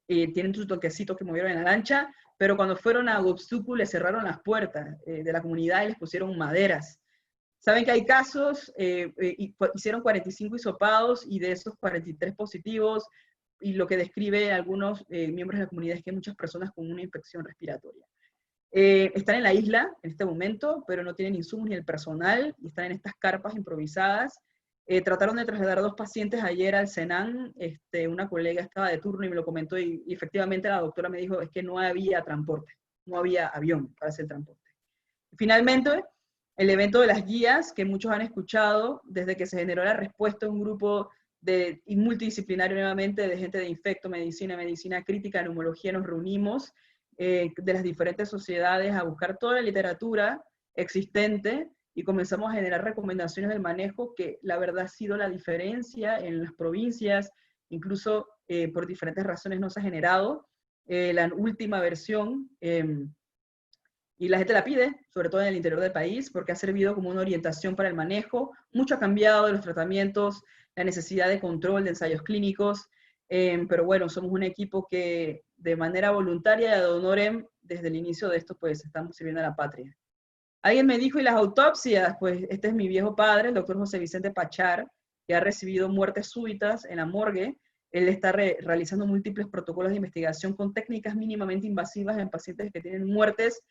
Tienen sus toquecitos que movieron en la lancha, pero cuando fueron a Ustupu les cerraron las puertas de la comunidad y les pusieron maderas. Saben que hay casos, hicieron 45 hisopados, y de esos 43 positivos, y lo que describe algunos miembros de la comunidad es que hay muchas personas con una infección respiratoria. Están en la isla en este momento, pero no tienen insumos ni el personal, y están en estas carpas improvisadas. Trataron de trasladar a 2 pacientes ayer al Senan. Una colega estaba de turno y me lo comentó, y efectivamente la doctora me dijo, es que no había transporte, no había avión para hacer transporte. Finalmente, el evento de las guías, que muchos han escuchado, desde que se generó la respuesta, un grupo multidisciplinario nuevamente, de gente de infecto, medicina crítica, neumología, nos reunimos de las diferentes sociedades a buscar toda la literatura existente, y comenzamos a generar recomendaciones del manejo, que la verdad ha sido la diferencia en las provincias. Incluso por diferentes razones no se ha generado la última versión, y la gente la pide, sobre todo en el interior del país, porque ha servido como una orientación para el manejo. Mucho ha cambiado de los tratamientos, la necesidad de control de ensayos clínicos, pero bueno, somos un equipo que de manera voluntaria, de honorem, desde el inicio de esto, pues estamos sirviendo a la patria. Alguien me dijo, ¿y las autopsias? Pues este es mi viejo padre, el doctor José Vicente Pachar, que ha recibido muertes súbitas en la morgue. Él está realizando múltiples protocolos de investigación con técnicas mínimamente invasivas en pacientes que tienen muertes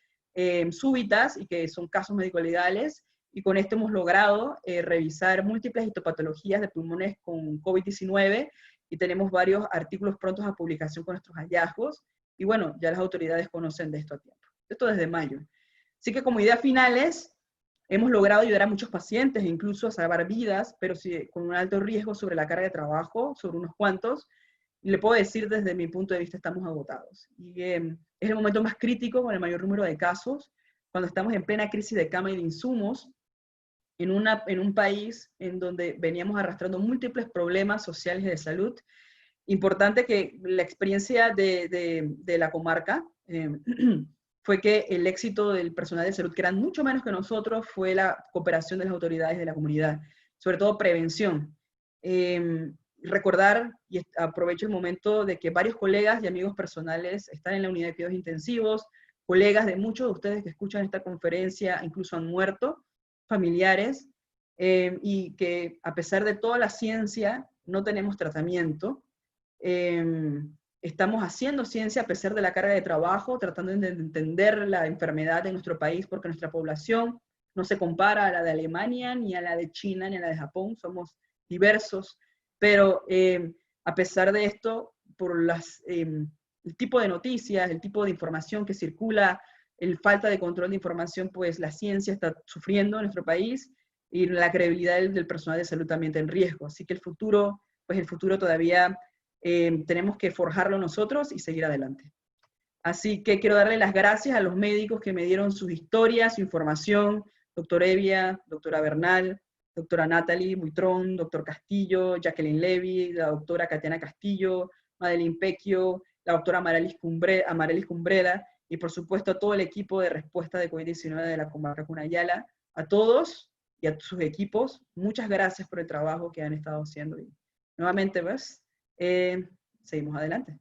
súbitas y que son casos médico-legales, y con esto hemos logrado revisar múltiples histopatologías de pulmones con COVID-19, y tenemos varios artículos prontos a publicación con nuestros hallazgos, y bueno, ya las autoridades conocen de esto a tiempo. Esto desde mayo. Así que como ideas finales, hemos logrado ayudar a muchos pacientes, incluso a salvar vidas, pero sí, con un alto riesgo sobre la carga de trabajo, sobre unos cuantos, y le puedo decir desde mi punto de vista, estamos agotados. Y es el momento más crítico, con el mayor número de casos, cuando estamos en plena crisis de cama y de insumos, en un país en donde veníamos arrastrando múltiples problemas sociales y de salud. Importante que la experiencia de la comarca fue que el éxito del personal de salud, que eran mucho menos que nosotros, fue la cooperación de las autoridades de la comunidad, sobre todo prevención. Recordar, y aprovecho el momento, de que varios colegas y amigos personales están en la unidad de cuidados intensivos, colegas de muchos de ustedes que escuchan esta conferencia incluso han muerto, familiares, y que a pesar de toda la ciencia no tenemos tratamiento. Estamos haciendo ciencia a pesar de la carga de trabajo, tratando de entender la enfermedad de nuestro país, porque nuestra población no se compara a la de Alemania, ni a la de China, ni a la de Japón, somos diversos, pero a pesar de esto, por el tipo de noticias, el tipo de información que circula, el falta de control de información, pues la ciencia está sufriendo en nuestro país, y la credibilidad del personal de salud también está en riesgo. Así que el futuro todavía tenemos que forjarlo nosotros y seguir adelante. Así que quiero darle las gracias a los médicos que me dieron sus historias, su información, doctor Evia, doctora Bernal, doctora Natalie Buitrón, doctor Castillo, Jacqueline Levy, la doctora Katiana Castillo, Madeline Pecchio, la doctora Amarelis Cumbrela, y por supuesto a todo el equipo de respuesta de COVID-19 de la comarca Cunayala, a todos y a sus equipos, muchas gracias por el trabajo que han estado haciendo. Y nuevamente, pues, seguimos adelante.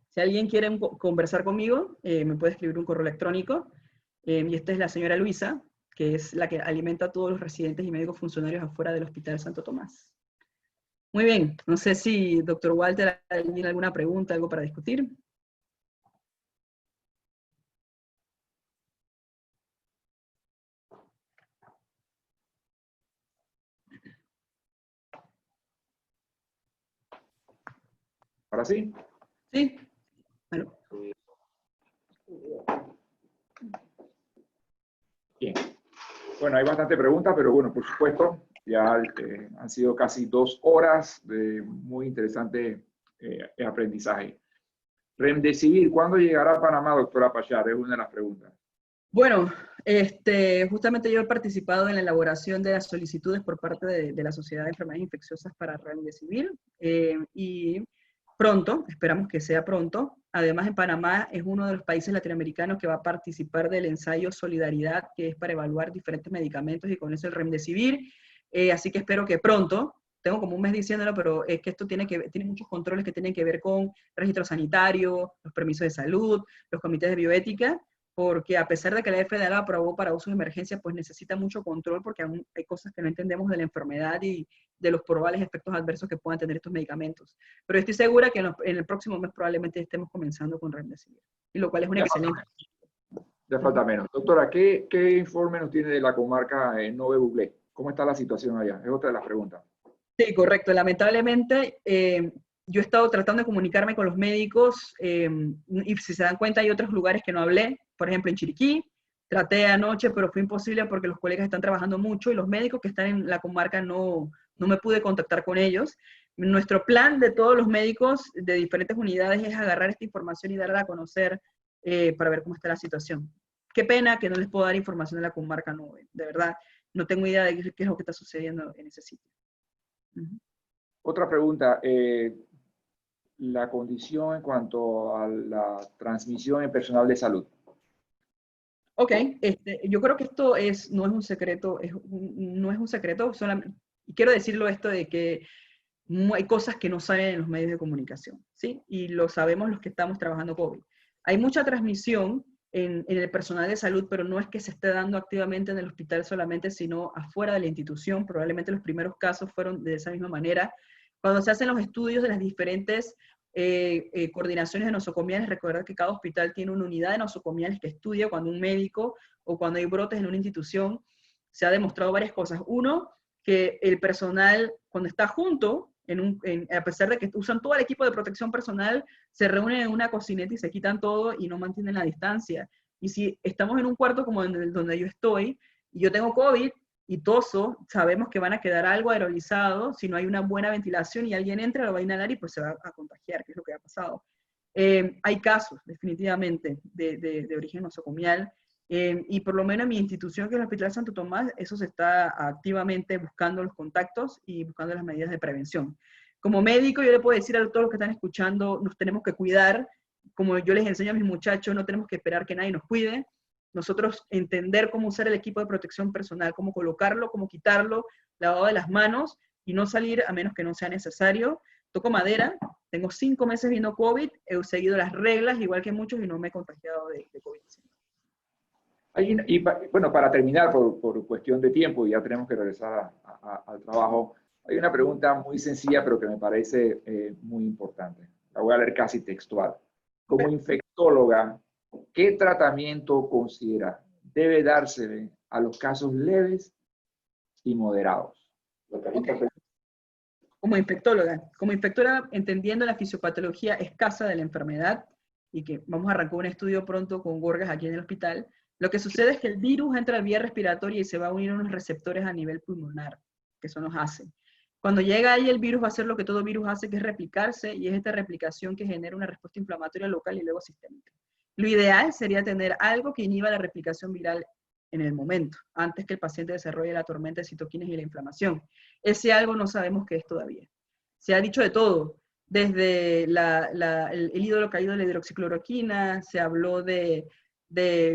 Si alguien quiere conversar conmigo, me puede escribir un correo electrónico, y esta es la señora Luisa, que es la que alimenta a todos los residentes y médicos funcionarios afuera del Hospital Santo Tomás. Muy bien, no sé si doctor Walter tiene alguna pregunta, algo para discutir. ¿Ahora sí? Sí. ¿Aló? Bien. Bueno, hay bastante preguntas, pero bueno, por supuesto, ya han sido casi 2 horas de muy interesante aprendizaje. Remdesivir, ¿cuándo llegará a Panamá, doctora Pachar? Es una de las preguntas. Bueno, justamente yo he participado en la elaboración de las solicitudes por parte de la Sociedad de Enfermedades Infecciosas para Remdesivir, y pronto, esperamos que sea pronto. Además, en Panamá es uno de los países latinoamericanos que va a participar del ensayo Solidaridad, que es para evaluar diferentes medicamentos y con eso el Remdesivir. Así que espero que pronto, tengo como un mes diciéndolo, pero es que esto tiene muchos controles que tienen que ver con registro sanitario, los permisos de salud, los comités de bioética, porque a pesar de que la FDA lo aprobó para uso de emergencia, pues necesita mucho control porque aún hay cosas que no entendemos de la enfermedad y de los probables efectos adversos que puedan tener estos medicamentos. Pero estoy segura que en el próximo mes probablemente estemos comenzando con Remdesivir, y lo cual es una excelente. Ya falta menos. Doctora, ¿qué informe nos tiene de la comarca Nove Buglé? ¿Cómo está la situación allá? Es otra de las preguntas. Sí, correcto. Lamentablemente, yo he estado tratando de comunicarme con los médicos, y si se dan cuenta hay otros lugares que no hablé, por ejemplo en Chiriquí, traté anoche, pero fue imposible porque los colegas están trabajando mucho y los médicos que están en la comarca no me pude contactar con ellos. Nuestro plan de todos los médicos de diferentes unidades es agarrar esta información y darla a conocer, para ver cómo está la situación. Qué pena que no les puedo dar información de la comarca, no, de verdad, no tengo idea de qué es lo que está sucediendo en ese sitio. Otra pregunta, la condición en cuanto a la transmisión en personal de salud. Ok, yo creo que esto no es un secreto, no es un secreto, solamente, y quiero decirlo esto de que hay cosas que no salen en los medios de comunicación, ¿sí? Y lo sabemos los que estamos trabajando COVID. Hay mucha transmisión en el personal de salud, pero no es que se esté dando activamente en el hospital solamente, sino afuera de la institución. Probablemente los primeros casos fueron de esa misma manera. Cuando se hacen los estudios de las diferentes coordinaciones de nosocomiales, recordar que cada hospital tiene una unidad de nosocomiales que estudia cuando un médico o cuando hay brotes en una institución. Se ha demostrado varias cosas. Uno, que el personal, cuando está junto, a pesar de que usan todo el equipo de protección personal, se reúnen en una cocineta y se quitan todo y no mantienen la distancia. Y si estamos en un cuarto como donde yo estoy, y yo tengo COVID y toso, sabemos que van a quedar algo aerolizado si no hay una buena ventilación y alguien entra, lo va a inhalar y pues se va a contagiar, que es lo que ha pasado. Hay casos, definitivamente, de origen nosocomial, y por lo menos en mi institución, que es el Hospital Santo Tomás, eso se está activamente buscando los contactos y buscando las medidas de prevención. Como médico, yo le puedo decir a todos los que están escuchando, nos tenemos que cuidar. Como yo les enseño a mis muchachos, no tenemos que esperar que nadie nos cuide. Nosotros entender cómo usar el equipo de protección personal, cómo colocarlo, cómo quitarlo, lavado de las manos, y no salir a menos que no sea necesario. Toco madera, tengo 5 meses viendo COVID, he seguido las reglas, igual que muchos, y no me he contagiado de COVID-19. Bueno, para terminar, por cuestión de tiempo, ya tenemos que regresar al trabajo, hay una pregunta muy sencilla, pero que me parece muy importante. La voy a leer casi textual. Como infectóloga, ¿qué tratamiento considera debe dársele a los casos leves y moderados? Okay. Como infectóloga, entendiendo la fisiopatología escasa de la enfermedad, y que vamos a arrancar un estudio pronto con Gorgas aquí en el hospital, lo que sucede es que el virus entra a la vía respiratoria y se va a unir a unos receptores a nivel pulmonar, que eso nos hace. Cuando llega ahí, el virus va a hacer lo que todo virus hace, que es replicarse, y es esta replicación que genera una respuesta inflamatoria local y luego sistémica. Lo ideal sería tener algo que inhiba la replicación viral en el momento, antes que el paciente desarrolle la tormenta de citoquinas y la inflamación. Ese algo no sabemos qué es todavía. Se ha dicho de todo, desde el ídolo caído de la hidroxicloroquina, se habló de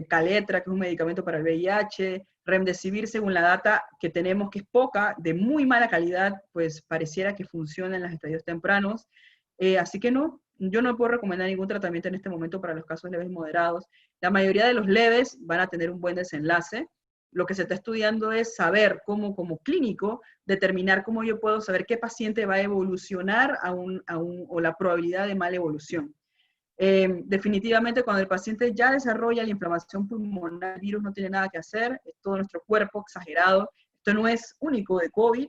Caletra, que es un medicamento para el VIH, Remdesivir, según la data que tenemos, que es poca, de muy mala calidad, pues pareciera que funciona en los estadios tempranos. Así que no, yo no puedo recomendar ningún tratamiento en este momento para los casos leves y moderados. La mayoría de los leves van a tener un buen desenlace. Lo que se está estudiando es saber cómo, como clínico, determinar cómo yo puedo saber qué paciente va a evolucionar o la probabilidad de mala evolución. Definitivamente, cuando el paciente ya desarrolla la inflamación pulmonar, el virus no tiene nada que hacer, es todo nuestro cuerpo exagerado. Esto no es único de COVID.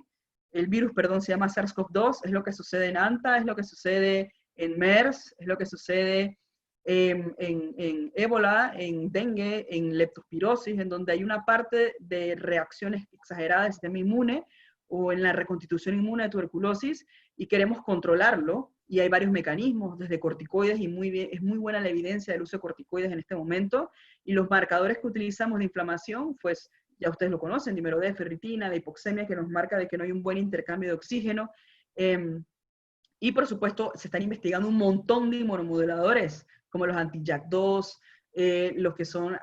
El virus, perdón, se llama SARS-CoV-2, es lo que sucede en ANTA, es lo que sucede en MERS, es lo que sucede en ébola, en dengue, en leptospirosis, en donde hay una parte de reacciones exageradas del sistema inmune o en la reconstitución inmune de tuberculosis y queremos controlarlo. Y hay varios mecanismos, desde corticoides, y es muy buena la evidencia del uso de corticoides en este momento. Y los marcadores que utilizamos de inflamación, pues ya ustedes lo conocen, dímero D, ferritina, de hipoxemia, que nos marca de que no hay un buen intercambio de oxígeno. Y por supuesto, se están investigando un montón de inmunomoduladores, como los anti-JAK2, los que son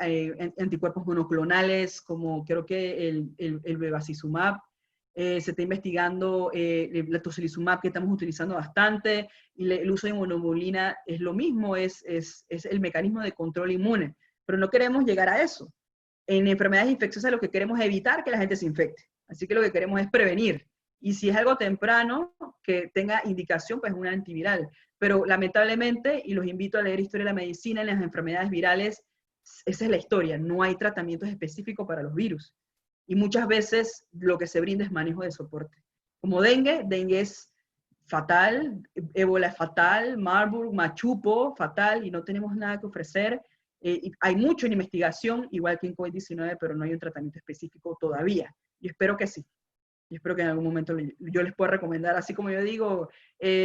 anticuerpos monoclonales, como creo que el bevacizumab. Se está investigando el tocilizumab, que estamos utilizando bastante, y el uso de inmunoglobulina es lo mismo, es el mecanismo de control inmune. Pero no queremos llegar a eso. En enfermedades infecciosas lo que queremos es evitar que la gente se infecte. Así que lo que queremos es prevenir. Y si es algo temprano, que tenga indicación, pues un antiviral. Pero lamentablemente, y los invito a leer Historia de la Medicina, en las enfermedades virales, esa es la historia. No hay tratamientos específicos para los virus. Y muchas veces lo que se brinda es manejo de soporte. Como dengue es fatal, ébola es fatal, Marburg, machupo, fatal, y no tenemos nada que ofrecer. Y hay mucho en investigación, igual que en COVID-19, pero no hay un tratamiento específico todavía. Yo espero que sí. Yo espero que en algún momento yo les pueda recomendar, así como yo digo,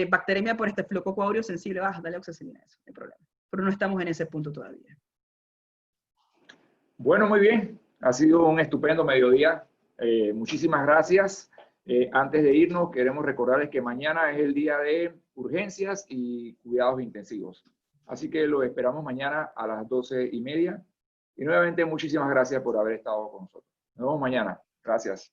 bacteremia por estafilococo aureus sensible, dale oxacilina, eso, no hay problema. Pero no estamos en ese punto todavía. Bueno, muy bien. Ha sido un estupendo mediodía. Muchísimas gracias. Antes de irnos, queremos recordarles que mañana es el día de urgencias y cuidados intensivos. Así que lo esperamos mañana a las 12:30. Y nuevamente, muchísimas gracias por haber estado con nosotros. Nos vemos mañana. Gracias.